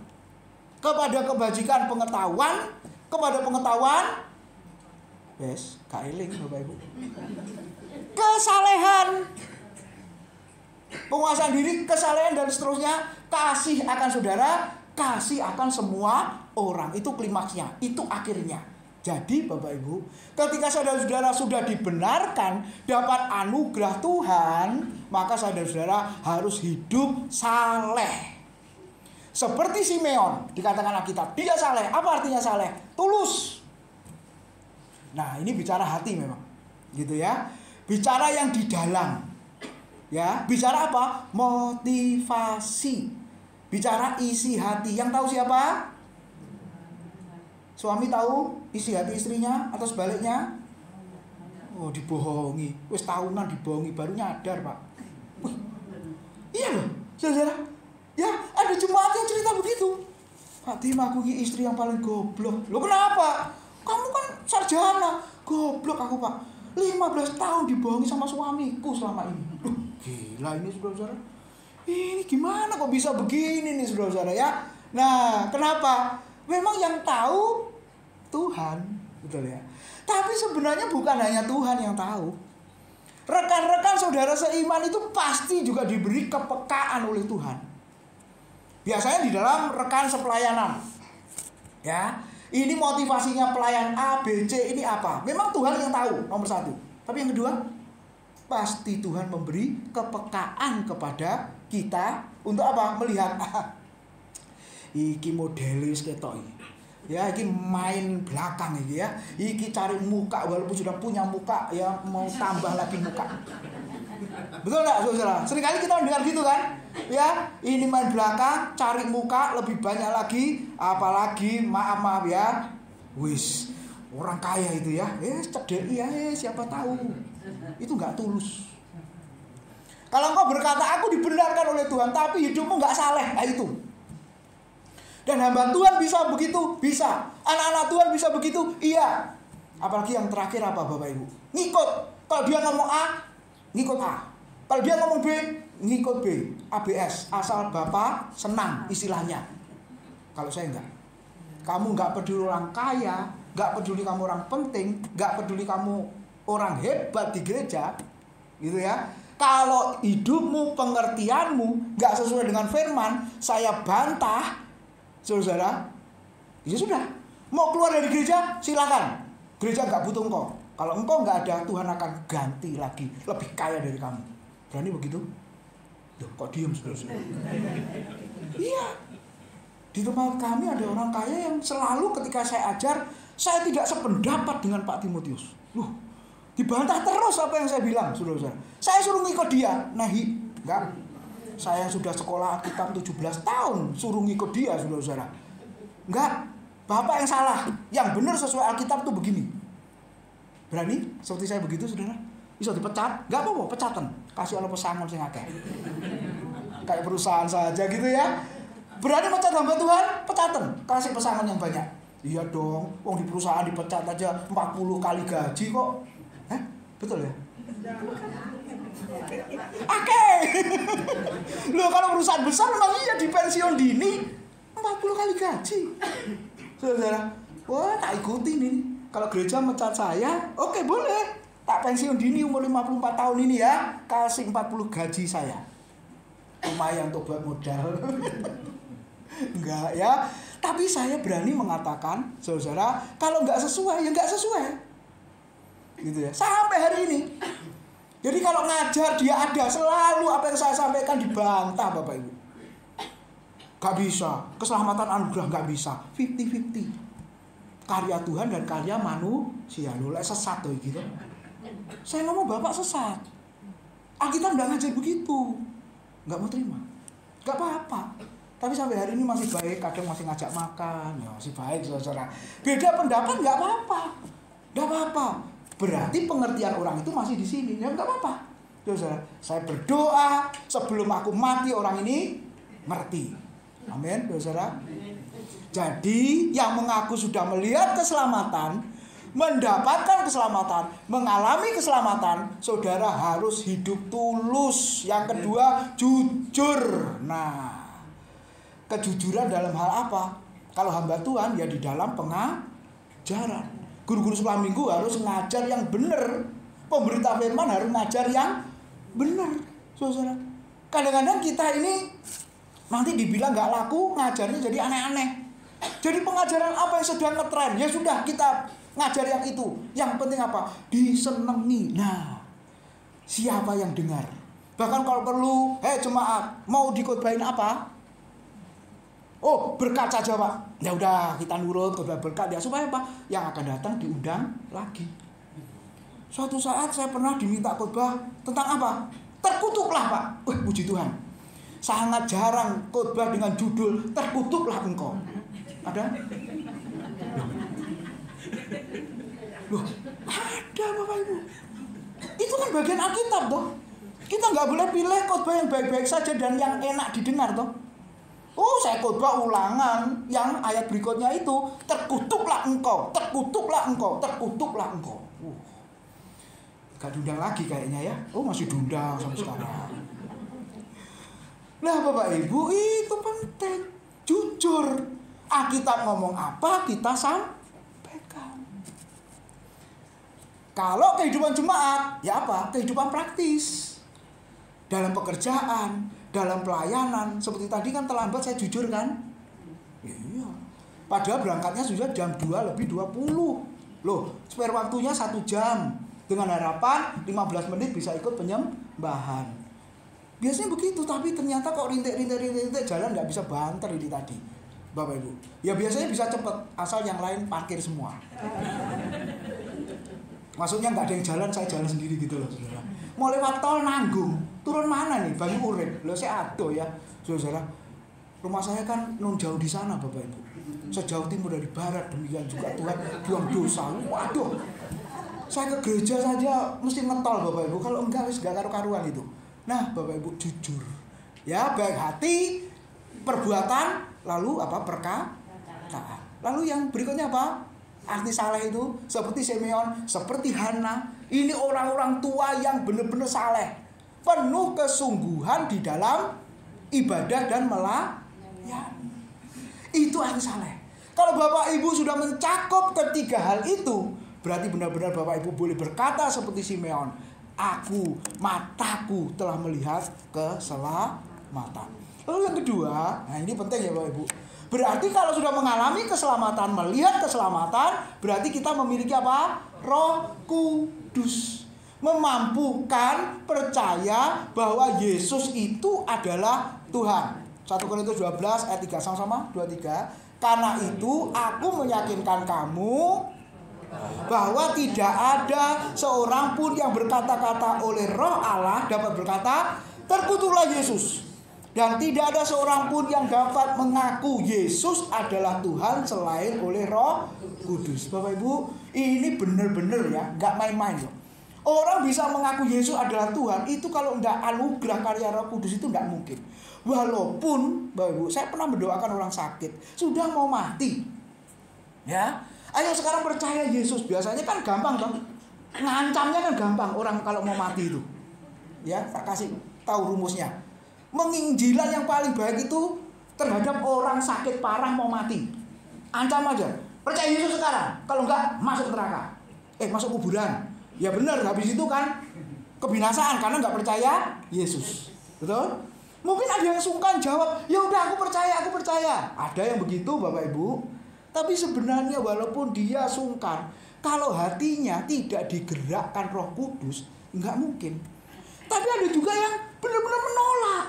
kepada kebajikan pengetahuan, kepada pengetahuan, gak eling Bapak Ibu, kesalehan, penguasaan diri, kesalehan dan seterusnya, kasih akan saudara, kasih akan semua orang. Itu klimaksnya, itu akhirnya. Jadi Bapak Ibu, ketika saudara-saudara sudah dibenarkan dapat anugerah Tuhan, maka saudara-saudara harus hidup saleh. Seperti Simeon, dikatakan Alkitab, dia saleh. Apa artinya saleh? Tulus. Nah, ini bicara hati memang. Gitu ya. Bicara yang di dalam. Ya, bicara apa? Motivasi. Bicara isi hati. Yang tahu siapa? Suami tahu isi hati istrinya atau sebaliknya? Dibohongi. Wis tahunan dibohongi baru nyadar, Pak. Iya loh, saudara. Ya, ada jemaat yang cerita begitu. Pak Tim, aku ini istri yang paling goblok. Loh kenapa? Kamu kan sarjana. Goblok aku, Pak. 15 tahun dibohongi sama suamiku selama ini. Gila ini saudara-saudara. Ini gimana kok bisa begini nih saudara-saudara ya? Nah, kenapa? Memang yang tahu Tuhan, betul ya. Tapi sebenarnya bukan hanya Tuhan yang tahu. Rekan-rekan saudara seiman itu pasti juga diberi kepekaan oleh Tuhan. Biasanya di dalam rekan sepelayanan. Ya, ini motivasinya pelayan A, B, C ini apa? Memang Tuhan yang tahu, nomor satu. Tapi yang kedua, pasti Tuhan memberi kepekaan kepada kita untuk apa? Melihat iki modelis ketok iki. Ya, iki main belakang iki ya. Iki cari muka walaupun sudah punya muka ya mau tambah lagi muka. Betul enggak, Saudara? Seringkali kita mendengar gitu kan? Ya, ini main belakang, cari muka lebih banyak lagi, apalagi maaf ya. Wis, orang kaya itu ya. Cedeki ya, siapa tahu. Itu enggak tulus. Kalau engkau berkata aku dibenarkan oleh Tuhan tapi hidupmu enggak saleh, nah itu. Dan hamba Tuhan bisa begitu? Bisa. Anak-anak Tuhan bisa begitu? Iya. Apalagi yang terakhir apa Bapak Ibu? Ngikut. Kalau dia ngomong A, ngikut A. Kalau dia ngomong B, ngikut B. ABS. Asal Bapak senang istilahnya. Kalau saya enggak. Kamu enggak peduli orang kaya, enggak peduli kamu orang penting, enggak peduli kamu orang hebat di gereja. Gitu ya. Kalau hidupmu, pengertianmu nggak sesuai dengan firman, saya bantah, saudara. Ya sudah, mau keluar dari gereja silakan. Gereja nggak butuh engkau. Kalau engkau nggak ada, Tuhan akan ganti lagi, lebih kaya dari kamu. Berani begitu? Loh, kok diem saudara? Iya. Di tempat kami ada orang kaya yang selalu ketika saya ajar, saya tidak sependapat dengan Pak Timotius. Loh, dibantah terus apa yang saya bilang, saudara. Saya suruh ngikut dia, nahi, enggak. Saya sudah sekolah Alkitab 17 tahun, suruh ngikut dia, saudara. Enggak, Bapak yang salah, yang benar sesuai Alkitab tuh begini. Berani seperti saya begitu, saudara? Bisa dipecat? Enggak apa-apa, pecatan. Kasih Allah pesangon sing akeh. Kayak perusahaan saja gitu ya. Berani pecat hamba Tuhan, pecatan. Kasih pesangon yang banyak. Iya dong, wong di perusahaan dipecat aja 40 kali gaji kok. Betul ya? Oke. Loh, kalau perusahaan besar memang iya di pensiun dini 40 kali gaji. Saudara, wah tak ikutin ini. Kalau gereja mecat saya, oke boleh. Tak pensiun dini umur 54 tahun ini ya, kasih 40 gaji saya. Lumayan untuk buat modal. Enggak ya. Tapi saya berani mengatakan, saudara, kalau nggak sesuai, ya nggak sesuai. Gitu ya. Sampai hari ini. Jadi kalau ngajar dia ada, selalu apa yang saya sampaikan dibantah Bapak Ibu. Gak bisa. Keselamatan anugerah gak bisa. 50-50. Karya Tuhan dan karya manusia. Loh, sesat tuh gitu. Saya ngomong Bapak sesat. Alkitab gak ngajar begitu. Gak mau terima. Gak apa-apa. Tapi sampai hari ini masih baik, kadang masih ngajak makan, ya masih baik saudara. Beda pendapat nggak apa-apa, nggak apa-apa. Berarti pengertian orang itu masih di sini, ya nggak apa-apa. Saudara, saya berdoa sebelum aku mati orang ini ngerti. Amin, saudara. Jadi yang mengaku sudah melihat keselamatan, mendapatkan keselamatan, mengalami keselamatan, saudara harus hidup tulus. Yang kedua, jujur. Nah, kejujuran dalam hal apa? Kalau hamba Tuhan ya di dalam pengajaran. Guru-guru sekolah minggu harus ngajar yang benar. Pemberita firman harus ngajar yang benar. Saudara, kadang-kadang kita ini nanti dibilang gak laku, ngajarnya jadi aneh-aneh. Jadi pengajaran apa yang sedang ngetren? Ya sudah, kita ngajar yang itu. Yang penting apa? Disenangi. Nah, siapa yang dengar? Bahkan kalau perlu, jemaat, mau dikotbahin apa? Oh, berkat saja Pak. Ya udah, kita nurut khotbah berkat ya, supaya apa? Yang akan datang diundang lagi. Suatu saat saya pernah diminta khotbah tentang apa? Terkutuklah Pak. Puji Tuhan. Sangat jarang khotbah dengan judul terkutuklah engkau. Ada? Loh, ada Bapak Ibu. Itu kan bagian Alkitab toh. Kita nggak boleh pilih khotbah yang baik-baik saja dan yang enak didengar toh. Oh, saya khotbah ulangan yang ayat berikutnya itu, terkutuklah engkau, terkutuklah engkau, terkutuklah engkau. Gak diundang lagi kayaknya ya. Oh, masih diundang sampai sekarang. Nah, Bapak Ibu, itu penting. Jujur. Alkitab ngomong apa, kita sampaikan. Kalau kehidupan jemaat, ya apa? Kehidupan praktis. Dalam pekerjaan, dalam pelayanan. Seperti tadi kan terlambat saya jujur kan? Iya. Padahal berangkatnya sudah jam 2:20. Loh, spare waktunya 1 jam. Dengan harapan 15 menit bisa ikut penyembahan. Biasanya begitu, tapi ternyata kok rintik jalan nggak bisa banter ini tadi. Bapak Ibu. Ya biasanya bisa cepet, asal yang lain parkir semua. Maksudnya nggak ada yang jalan, saya jalan sendiri gitu loh, saudara. Mau lewat tol Nanggung, turun mana nih? Banyu Urip. Loh, saya ado ya, saudara. Rumah saya kan non jauh di sana, Bapak Ibu. Sejauh timur dari barat, demikian juga Tuhan buang dosa. Waduh. Saya ke gereja saja mesti ngetol, Bapak Ibu. Kalau enggak wis gak karu-karuan itu. Nah, Bapak Ibu jujur. Ya, baik hati, perbuatan, lalu apa? Perkataan. Lalu yang berikutnya apa? Arti saleh itu seperti Simeon, seperti Hana. Ini orang-orang tua yang benar-benar saleh, penuh kesungguhan di dalam ibadah dan melayani. Itu arti saleh. Kalau Bapak Ibu sudah mencakup ketiga hal itu, berarti benar-benar Bapak Ibu boleh berkata seperti Simeon, mataku telah melihat keselamatan. Lalu yang kedua, nah ini penting ya Bapak Ibu. Berarti kalau sudah mengalami keselamatan, melihat keselamatan, berarti kita memiliki apa? Roh Kudus. Memampukan percaya bahwa Yesus itu adalah Tuhan. 1 Korintus 12 ayat 3, sama-sama 23. Karena itu aku meyakinkan kamu bahwa tidak ada seorang pun yang berkata-kata oleh Roh Allah dapat berkata, terkutuklah Yesus. Dan tidak ada seorang pun yang dapat mengaku Yesus adalah Tuhan selain oleh Roh Kudus. Bapak Ibu, ini benar-benar ya, nggak main-main loh. Orang bisa mengaku Yesus adalah Tuhan, itu kalau nggak anugerah karya Roh Kudus itu nggak mungkin. Walaupun, Bapak Ibu, saya pernah mendoakan orang sakit, sudah mau mati. Ya, ayo sekarang percaya Yesus. Biasanya kan gampang dong. Ngancamnya kan gampang orang kalau mau mati itu. Ya, tak kasih tahu rumusnya. Menginjilan yang paling baik itu terhadap orang sakit parah mau mati. Ancam aja. Percaya Yesus sekarang. Kalau enggak, masuk neraka. Masuk kuburan. Ya benar, habis itu kan kebinasaan karena enggak percaya Yesus. Betul? Mungkin ada yang sungkan jawab, ya udah aku percaya. Ada yang begitu Bapak Ibu. Tapi sebenarnya walaupun dia sungkan, kalau hatinya tidak digerakkan Roh Kudus, enggak mungkin. Tapi ada juga yang benar-benar menolak.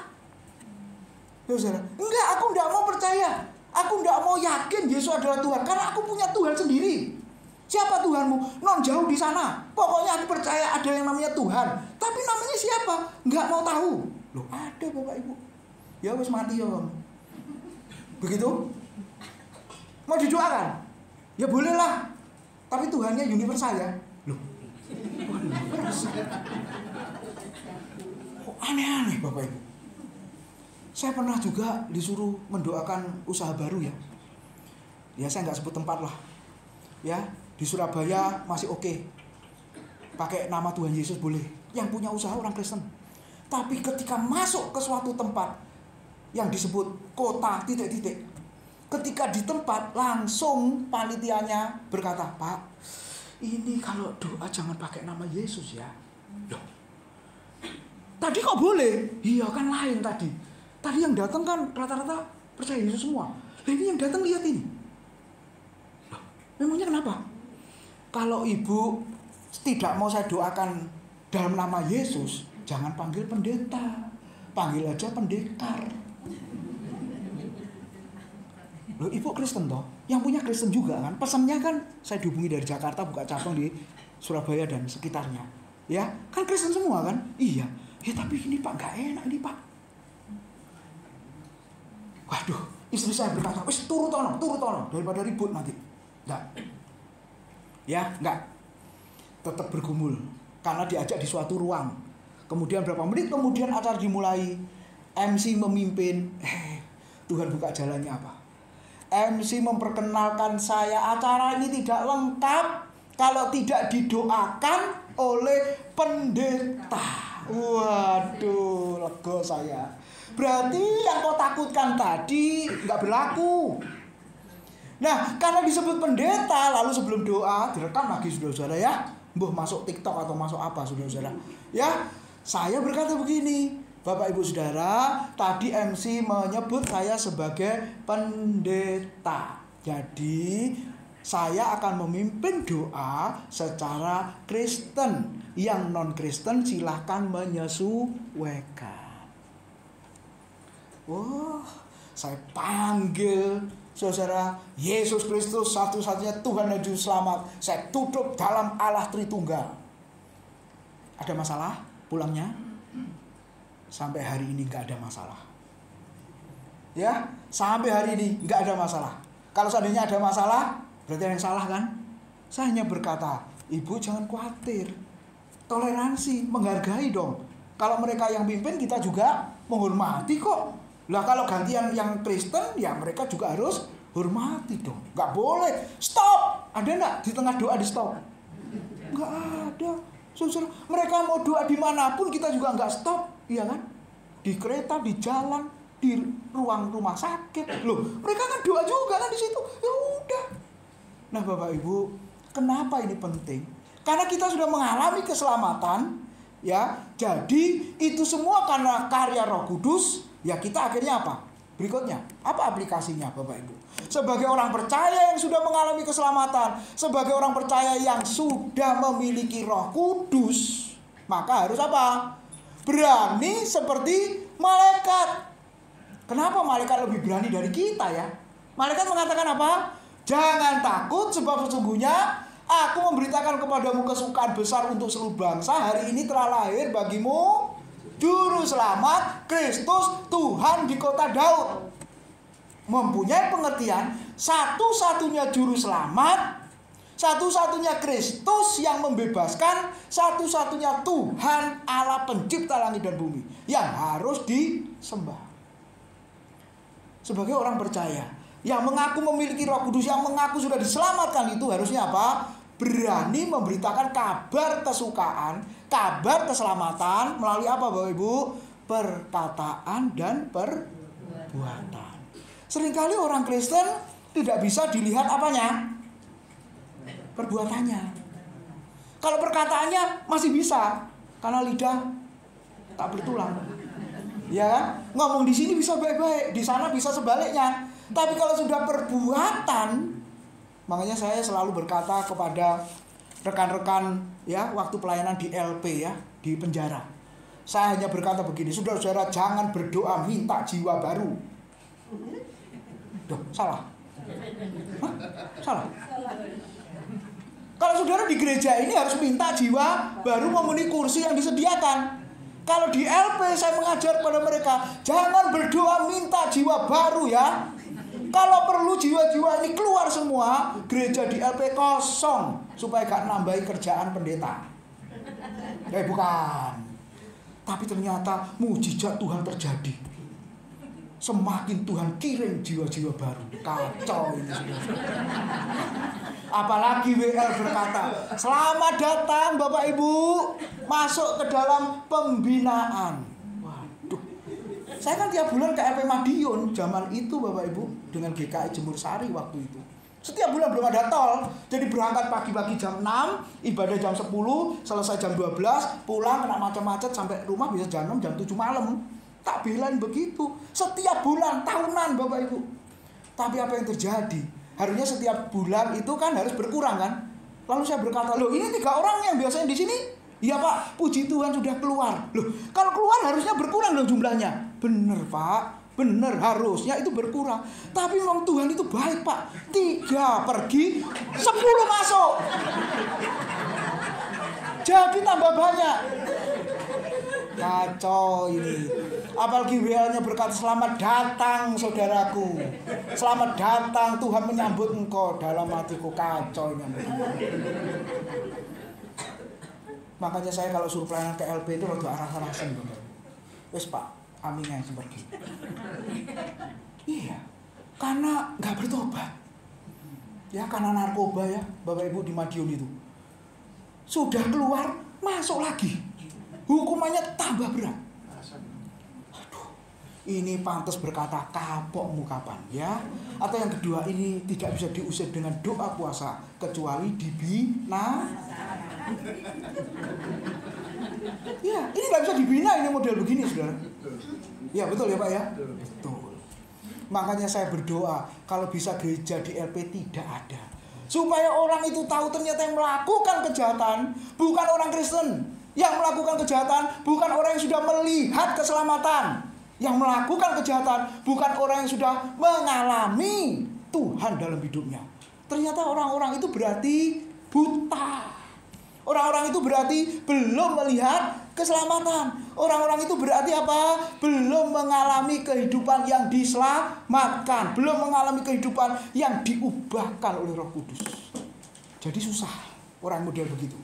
Ya saudara, enggak, aku enggak mau percaya. Aku enggak mau yakin Yesus adalah Tuhan karena aku punya Tuhan sendiri. Siapa Tuhanmu? Non jauh di sana. Pokoknya aku percaya ada yang namanya Tuhan. Tapi namanya siapa? Enggak mau tahu. Loh, ada Bapak Ibu. Ya wis mati ya. Begitu? Mau didoakan? Ya bolehlah. Tapi Tuhannya universal ya. Loh. Kok aneh-aneh Bapak Ibu. Saya pernah juga disuruh mendoakan usaha baru ya. Ya saya nggak sebut tempat lah. Ya, di Surabaya masih oke. Pakai nama Tuhan Yesus boleh. Yang punya usaha orang Kristen. Tapi ketika masuk ke suatu tempat yang disebut kota titik-titik, ketika di tempat langsung panitianya berkata, Pak, ini kalau doa jangan pakai nama Yesus ya. Loh, tadi kok boleh? Iya kan lain tadi. Tadi yang datang kan rata-rata percaya Yesus semua. Nah ini yang datang lihat ini. Loh, memangnya kenapa? Kalau ibu tidak mau saya doakan dalam nama Yesus, jangan panggil pendeta, panggil aja pendekar. Loh, ibu Kristen toh, yang punya Kristen juga kan. Pesannya kan saya dihubungi dari Jakarta, buka cabang di Surabaya dan sekitarnya. Ya, kan Kristen semua kan? Iya. Ya tapi ini Pak nggak enak ini Pak. Waduh, istri saya berkata, wis turu tono daripada ribut nanti. Enggak. Ya, enggak. Tetap bergumul karena diajak di suatu ruang. Kemudian berapa menit kemudian acara dimulai, MC memimpin, Tuhan buka jalannya apa? MC memperkenalkan saya, acara ini tidak lengkap kalau tidak didoakan oleh pendeta. Waduh, lega saya. Berarti yang kau takutkan tadi nggak berlaku. Nah, karena disebut pendeta, lalu sebelum doa direkam lagi saudara-saudara ya. Mbah masuk TikTok atau masuk apa saudara-saudara. Ya, saya berkata begini, Bapak Ibu Saudara, tadi MC menyebut saya sebagai pendeta. Jadi, saya akan memimpin doa secara Kristen. Yang non-Kristen silahkan menyesuaikan. Wah, saya panggil saudara Yesus Kristus satu-satunya Tuhan dan Juru Selamat. Saya tutup dalam Allah Tritunggal. Ada masalah pulangnya? Sampai hari ini nggak ada masalah. Ya, sampai hari ini nggak ada masalah. Kalau seandainya ada masalah, berarti ada yang salah kan? Saya hanya berkata, Ibu jangan khawatir. Toleransi, menghargai dong. Kalau mereka yang pimpin, kita juga menghormati kok. Lah kalau gantian yang Kristen, ya mereka juga harus hormati dong. Nggak boleh stop. Ada nggak di tengah doa di stop? Nggak ada. Saudara, mereka mau doa dimanapun kita juga nggak stop, iya kan? Di kereta, di jalan, di ruang rumah sakit, loh mereka kan doa juga kan di situ. Ya udah. Nah Bapak Ibu, kenapa ini penting? Karena kita sudah mengalami keselamatan, Ya, jadi itu semua karena karya Roh Kudus. Ya, kita akhirnya apa? Berikutnya, apa aplikasinya Bapak Ibu? Sebagai orang percaya yang sudah mengalami keselamatan, sebagai orang percaya yang sudah memiliki Roh Kudus, maka harus apa? Berani seperti malaikat. Kenapa malaikat lebih berani dari kita ya? Malaikat mengatakan apa? Jangan takut, sebab sesungguhnya aku memberitakan kepadamu kesukaan besar untuk seluruh bangsa. Hari ini telah lahir bagimu Juru Selamat, Kristus Tuhan di kota Daud. Mempunyai pengertian satu-satunya Juru Selamat, satu-satunya Kristus yang membebaskan, satu-satunya Tuhan Allah pencipta langit dan bumi yang harus disembah. Sebagai orang percaya yang mengaku memiliki Roh Kudus, yang mengaku sudah diselamatkan, itu harusnya apa? Berani memberitakan kabar kesukaan, kabar keselamatan melalui apa Bapak Ibu? Perkataan dan perbuatan. Seringkali orang Kristen tidak bisa dilihat apanya? Perbuatannya. Kalau perkataannya masih bisa, karena lidah tak bertulang. Ya kan? Ngomong di sini bisa baik-baik, di sana bisa sebaliknya. Tapi kalau sudah perbuatan, makanya saya selalu berkata kepada rekan-rekan ya, waktu pelayanan di LP ya, di penjara. Saya hanya berkata begini, saudara-saudara jangan berdoa minta jiwa baru. Duh, salah. Hah? Salah. Kalau saudara di gereja ini harus minta jiwa baru memenuhi kursi yang disediakan. Kalau di LP saya mengajar pada mereka, jangan berdoa minta jiwa baru ya. Kalau perlu jiwa-jiwa ini keluar semua, gereja di LP kosong supaya gak nambahi kerjaan pendeta. Bukan. Tapi ternyata mujizat Tuhan terjadi. Semakin Tuhan kirim jiwa-jiwa baru. Kacau ini saudara. Apalagi WL berkata, selamat datang Bapak Ibu masuk ke dalam pembinaan. Waduh. Saya kan tiap bulan ke LP Madiun zaman itu Bapak Ibu, dengan GKI Jemur Sari waktu itu. Setiap bulan belum ada tol, jadi berangkat pagi-pagi jam 6, ibadah jam 10, selesai jam 12, pulang kena macet-macet sampai rumah bisa jam 6, jam 7 malam. Tak belain begitu. Setiap bulan, tahunan Bapak Ibu. Tapi apa yang terjadi? Harusnya setiap bulan itu kan harus berkurang kan? Lalu saya berkata, loh ini 3 orang yang biasanya di sini. Iya Pak, puji Tuhan sudah keluar. Loh, kalau keluar harusnya berkurang dong jumlahnya. Bener Pak. Benar, harusnya itu berkurang. Tapi memang Tuhan itu baik Pak. 3 pergi, 10 masuk. Jadi tambah banyak. Kacau ini. Apalagi WL-nya berkata, selamat datang saudaraku. Selamat datang, Tuhan menyambut engkau. Dalam hatiku kacau ini. Makanya saya kalau suruh pelayanan ke LP itu rada arah-arahan. Wes Pak, aminnya yang seperti itu. Iya, karena nggak bertobat. Ya karena narkoba ya, Bapak Ibu di Madiun itu. Sudah keluar, masuk lagi. Hukumannya tambah berat. Aduh, ini pantas berkata kapokmu kapan ya? Atau yang kedua, ini tidak bisa diusir dengan doa puasa kecuali dibina. Ya, ini nggak bisa dibina ini model begini saudara. Ya betul ya Pak ya. Betul. Makanya saya berdoa kalau bisa gereja di LP tidak ada, supaya orang itu tahu ternyata yang melakukan kejahatan bukan orang Kristen. Yang melakukan kejahatan bukan orang yang sudah melihat keselamatan. Yang melakukan kejahatan bukan orang yang sudah mengalami Tuhan dalam hidupnya. Ternyata orang-orang itu berarti buta. Orang-orang itu berarti belum melihat keselamatan. Orang-orang itu berarti apa? Belum mengalami kehidupan yang diselamatkan. Belum mengalami kehidupan yang diubahkan oleh Roh Kudus. Jadi susah orang model begitu.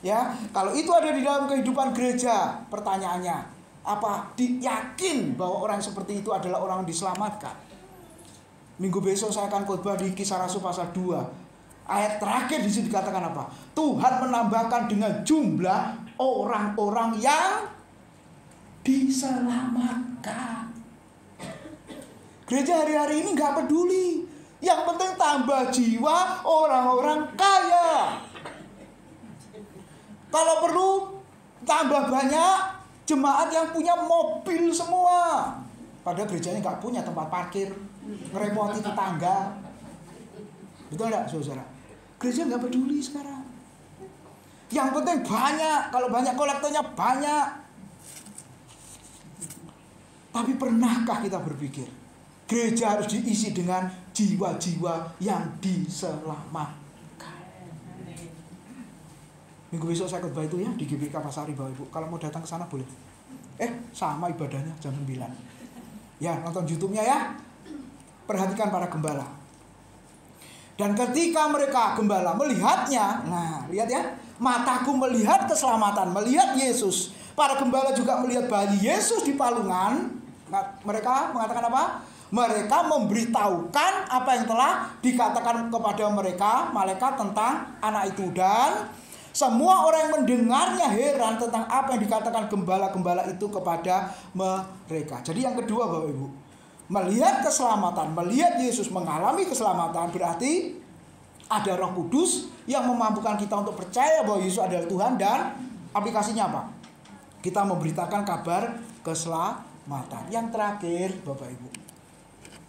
Ya, kalau itu ada di dalam kehidupan gereja, pertanyaannya, apa yakin bahwa orang seperti itu adalah orang yang diselamatkan? Minggu besok saya akan khotbah di Kisah Rasul pasal 2. Ayat terakhir di situ dikatakan apa? Tuhan menambahkan dengan jumlah orang-orang yang diselamatkan. Gereja hari-hari ini nggak peduli. Yang penting tambah jiwa orang-orang kaya. Kalau perlu Tambah banyak jemaat yang punya mobil semua. Padahal gerejanya nggak punya tempat parkir, ngerepoti tetangga. Betul nggak, saudara? Gereja nggak peduli sekarang. Yang penting banyak, kalau banyak kolektornya banyak. Tapi pernahkah kita berpikir gereja harus diisi dengan jiwa-jiwa yang diselamatkan? Minggu besok saya khotbah itu ya di GBK Pasari Bapak Ibu. Kalau mau datang ke sana boleh. Sama ibadahnya jam 9. Ya, nonton YouTube-nya ya. Perhatikan para gembala. Dan ketika mereka gembala melihatnya, nah lihat ya, mataku melihat keselamatan, melihat Yesus. Para gembala juga melihat bayi Yesus di palungan. Nah, mereka mengatakan apa? Mereka memberitahukan apa yang telah dikatakan kepada mereka malaikat tentang anak itu. Dan semua orang yang mendengarnya heran tentang apa yang dikatakan gembala-gembala itu kepada mereka. Jadi yang kedua Bapak Ibu, melihat keselamatan, melihat Yesus mengalami keselamatan, berarti ada Roh Kudus yang memampukan kita untuk percaya bahwa Yesus adalah Tuhan. Dan aplikasinya apa? Kita memberitakan kabar keselamatan. Yang terakhir Bapak Ibu,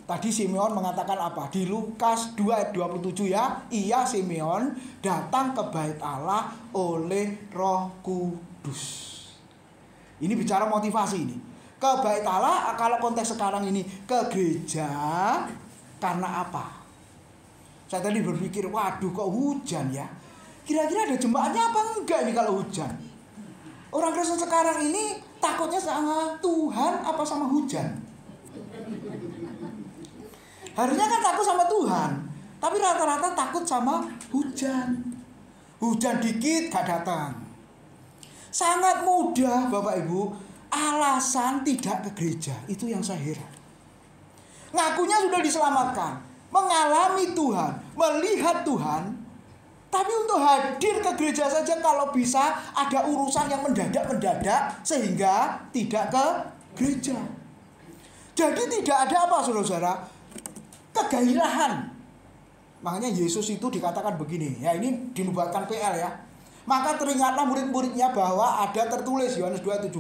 tadi Simeon mengatakan apa? Di Lukas 2 ayat 27 ya. Ia Simeon datang ke bait Allah oleh Roh Kudus. Ini bicara motivasi ini. Ke bait Allah, kalau konteks sekarang ini ke gereja, karena apa? Saya tadi berpikir, waduh kok hujan ya. Kira-kira ada jemaatnya apa enggak ini kalau hujan? Orang Kristen sekarang ini takutnya sama Tuhan apa sama hujan? Harusnya kan takut sama Tuhan, tapi rata-rata takut sama hujan. Hujan dikit gak datang. Sangat mudah Bapak Ibu, alasan tidak ke gereja. Itu yang saya heran. Ngakunya sudah diselamatkan, mengalami Tuhan, melihat Tuhan, tapi untuk hadir ke gereja saja kalau bisa ada urusan yang mendadak-mendadak sehingga tidak ke gereja. Jadi tidak ada apa saudara-saudara? Kegairahan. Makanya Yesus itu dikatakan begini, ya ini dinubuatkan PL ya. Maka teringatlah murid-muridnya bahwa ada tertulis Yohanes 2:17,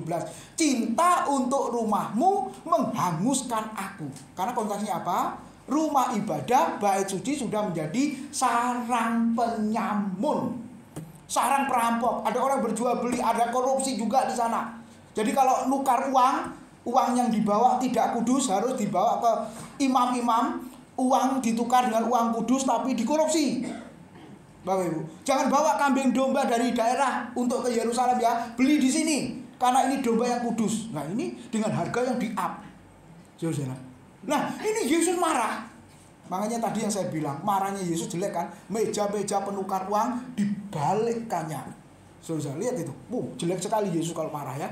cinta untuk rumahmu menghanguskan aku. Karena konteksnya apa? Rumah ibadah, bait suci sudah menjadi sarang penyamun, sarang perampok. Ada orang berjual beli, ada korupsi juga di sana. Jadi kalau nukar uang yang dibawa tidak kudus harus dibawa ke imam-imam. Uang ditukar dengan uang kudus tapi dikorupsi. Bapak Ibu, jangan bawa kambing domba dari daerah untuk ke Yerusalem ya, beli di sini karena ini domba yang kudus. Nah, ini dengan harga yang di-up. Saudara. Nah, ini Yesus marah. Makanya tadi yang saya bilang, marahnya Yesus jelek kan? Meja-meja penukar uang dibalikkannya. Saudara, lihat itu. Jelek sekali Yesus kalau marah ya.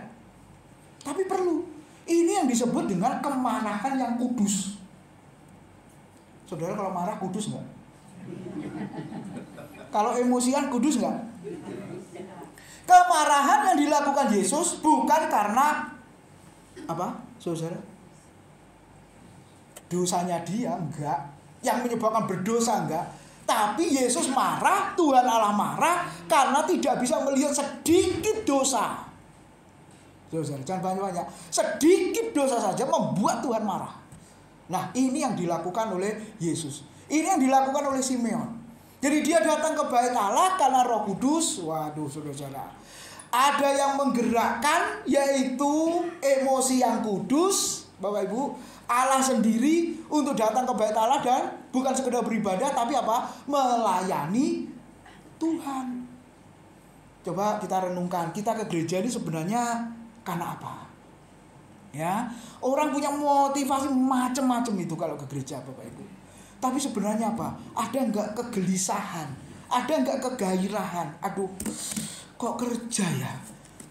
Tapi perlu. Ini yang disebut dengan kemarahan yang kudus. Saudara kalau marah kudus enggak? Kalau emosian kudus enggak? Kemarahan yang dilakukan Yesus bukan karena apa? Saudara? Dosanya dia enggak, yang menyebabkan berdosa enggak. Tapi Yesus marah, Tuhan Allah marah karena tidak bisa melihat sedikit dosa. Saudara, jangan banyak-banyak. Sedikit dosa saja membuat Tuhan marah. Nah, ini yang dilakukan oleh Yesus. Ini yang dilakukan oleh Simeon. Jadi dia datang ke bait Allah karena Roh Kudus. Waduh, saudara. Ada yang menggerakkan, yaitu emosi yang kudus. Bapak Ibu, Allah sendiri untuk datang ke bait Allah dan bukan sekedar beribadah, tapi apa? Melayani Tuhan. Coba kita renungkan, kita ke gereja ini sebenarnya karena apa? Ya, orang punya motivasi macam-macam itu kalau ke gereja Bapak Ibu. Tapi sebenarnya apa? Ada enggak kegelisahan? Ada enggak kegairahan? Aduh, kok kerja ya?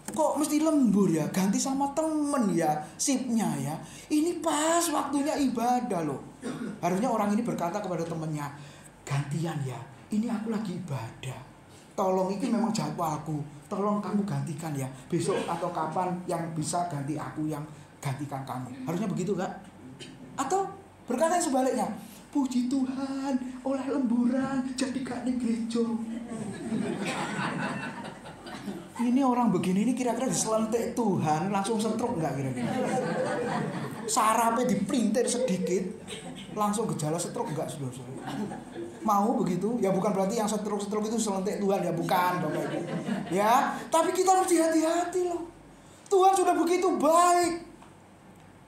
Kok mesti lembur ya? Ganti sama temen ya, sipnya ya. Ini pas waktunya ibadah loh. Harusnya orang ini berkata kepada temennya, gantian ya, ini aku lagi ibadah. Tolong, ini memang jadwalku. Tolong kamu gantikan ya. Besok atau kapan yang bisa ganti aku, yang gantikan kamu. Harusnya begitu gak? Atau berkata yang sebaliknya, puji Tuhan oleh lemburan jadi gak ning gereja. Ini orang begini ini kira-kira diselentik Tuhan langsung stroke enggak kira-kira? Sarafnya dipelintir sedikit langsung gejala stroke enggak, saudara-saudara? Mau begitu? Ya bukan berarti yang stroke itu selentik Tuhan, ya bukan, Bapak Ibu. Ya, tapi kita harus hati-hati loh. Tuhan sudah begitu baik.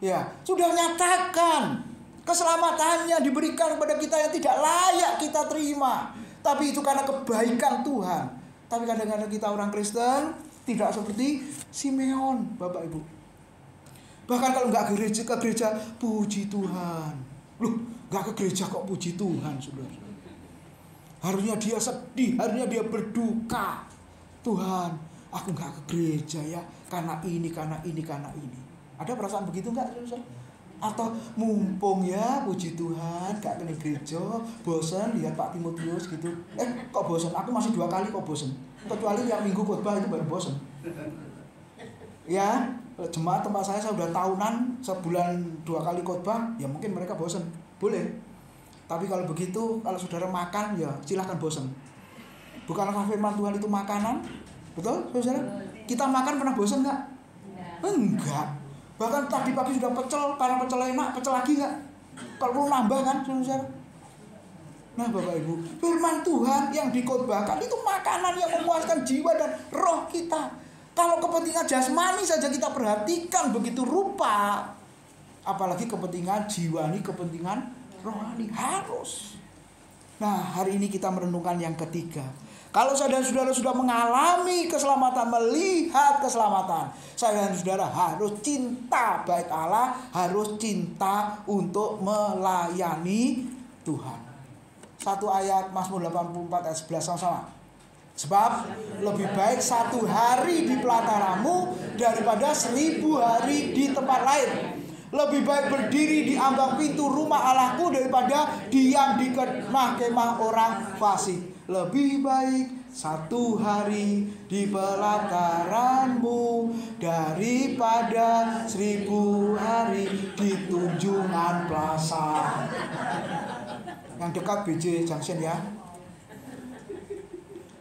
Ya, sudah nyatakan keselamatannya diberikan kepada kita yang tidak layak kita terima. Tapi itu karena kebaikan Tuhan. Tapi kadang-kadang kita orang Kristen tidak seperti Simeon, Bapak Ibu. Bahkan kalau nggak ke gereja, puji Tuhan. Loh, nggak ke gereja kok puji Tuhan, saudara. Harusnya dia sedih, harusnya dia berduka. Tuhan, aku nggak ke gereja ya, karena ini. Ada perasaan begitu nggak, saudara? Atau mumpung ya puji Tuhan gak kena gereja, bosan lihat Pak Timotius gitu. Kok bosan? Aku masih 2 kali kok bosan. Kecuali yang minggu khotbah itu baru bosan. Ya, jemaat tempat saya sudah tahunan, sebulan 2 kali khotbah, ya mungkin mereka bosan. Boleh. Tapi kalau begitu, kalau saudara makan ya silahkan bosan. Bukankah firman Tuhan itu makanan? Betul, saudara? Kita makan pernah bosan nggak? Enggak. Bahkan tadi pagi sudah pecel, karena pecel enak, pecel lagi nggak? Kalau perlu nambah kan, saudara? Nah, Bapak Ibu, firman Tuhan yang dikhotbahkan itu makanan yang memuaskan jiwa dan roh kita. Kalau kepentingan jasmani saja kita perhatikan begitu rupa, apalagi kepentingan jiwani, kepentingan rohani harus. Nah, hari ini kita merenungkan yang ketiga. Kalau saudara-saudara sudah mengalami keselamatan, melihat keselamatan, saudara dan saudara harus cinta baik Allah, harus cinta untuk melayani Tuhan. Satu ayat Mazmur 84 ayat 11 sama-sama. Sebab lebih baik 1 hari di pelataranmu daripada 1000 hari di tempat lain. Lebih baik berdiri di ambang pintu rumah Allahku daripada diam di kemah-kemah orang fasik. Lebih baik 1 hari di pelataranmu daripada 1000 hari di Tunjungan Plaza. Yang dekat BJ Junction ya.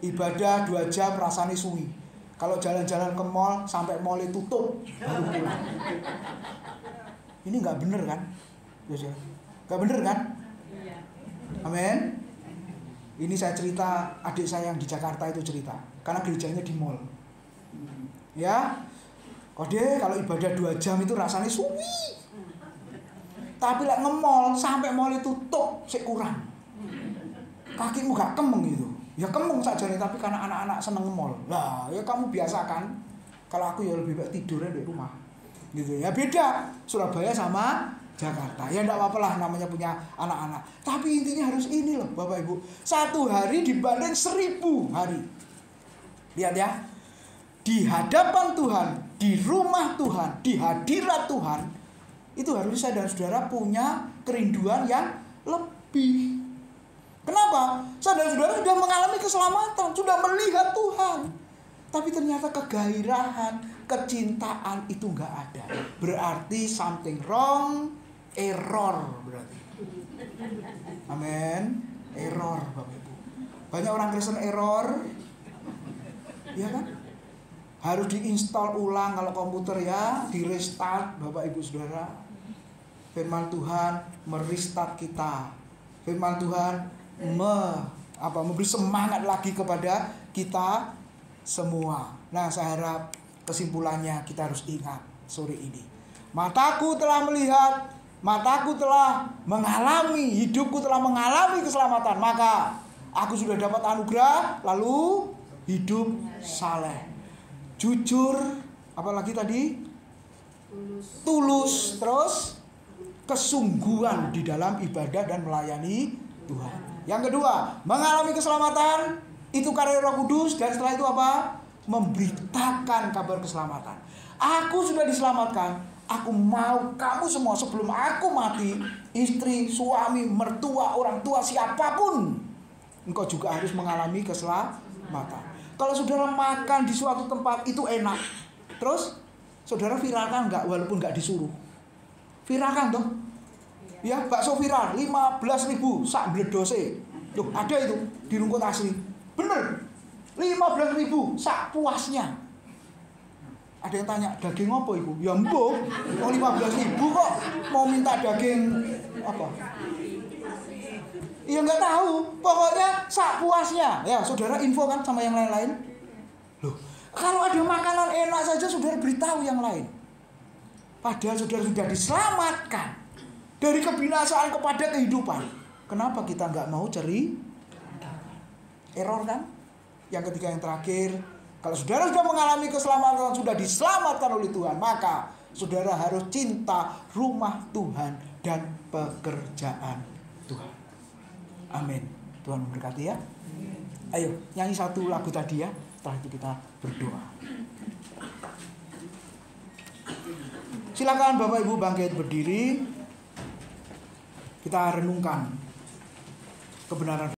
Ibadah 2 jam rasanya suwi. Kalau jalan-jalan ke mall sampai mall tutup baru pulang. Ini nggak bener kan? Nggak bener kan? Amin. Ini saya cerita, adik saya yang di Jakarta itu cerita, karena gerejanya di mall. Ya, kode kalau ibadah 2 jam itu rasanya suwi. Tapi lek nge-mall sampai mall itu tutup, sik kurang. Kakimu gak kemeng gitu. Ya kemeng saja nih, tapi karena anak-anak seneng nge-mall. Lah, ya kamu biasakan. Kalau aku ya lebih baik tidurnya di rumah. Gitu ya, beda Surabaya sama Jakarta. Ya enggak apa-apa lah, namanya punya anak-anak. Tapi intinya harus ini loh Bapak Ibu. 1 hari dibanding 1000 hari. Lihat ya. Di hadapan Tuhan, di rumah Tuhan, di hadirat Tuhan, itu harus saya dan saudara punya kerinduan yang lebih. Kenapa? Saya dan saudara sudah mengalami keselamatan, sudah melihat Tuhan. Tapi ternyata kegairahan, kecintaan itu enggak ada. Berarti something wrong, error berarti. Amin. Error Bapak Ibu. Banyak orang Kristen error. Ya kan? Harus diinstal ulang kalau komputer ya, di restart Bapak Ibu Saudara. Firman Tuhan merestart kita. Firman Tuhan memberi semangat lagi kepada kita semua. Nah, saya harap kesimpulannya kita harus ingat sore ini. Mataku telah melihat, mataku telah mengalami, hidupku telah mengalami keselamatan. Maka aku sudah dapat anugerah, lalu hidup saleh. Jujur, apalagi tadi? Tulus, terus kesungguhan di dalam ibadah dan melayani Tuhan. Yang kedua, mengalami keselamatan itu karya Roh Kudus, dan setelah itu apa? Memberitakan kabar keselamatan. Aku sudah diselamatkan. Aku mau kamu semua sebelum aku mati, istri, suami, mertua, orang tua, siapapun, engkau juga harus mengalami keselamatan. Kalau saudara makan di suatu tempat itu enak, terus saudara viralkan enggak walaupun enggak disuruh? Viralkan toh? Ya, bakso viral 15.000 sak bledose. Loh, ada itu di Rungkut asli. Bener. 15.000 sak puasnya. Ada yang tanya, daging apa ibu? Ya mbok, mau 15.000 kok mau minta daging apa? Ya nggak tahu, pokoknya sak puasnya. Ya saudara info kan sama yang lain-lain. Loh, kalau ada makanan enak saja saudara beritahu yang lain. Padahal saudara sudah diselamatkan dari kebinasaan kepada kehidupan. Kenapa kita nggak mau cari? Error kan? Yang ketiga, yang terakhir, kalau saudara sudah mengalami keselamatan, sudah diselamatkan oleh Tuhan, maka saudara harus cinta rumah Tuhan dan pekerjaan Tuhan. Amin. Tuhan memberkati ya. Ayo nyanyi satu lagu tadi ya. Setelah itu kita berdoa. Silakan Bapak Ibu bangkit berdiri. Kita renungkan kebenaran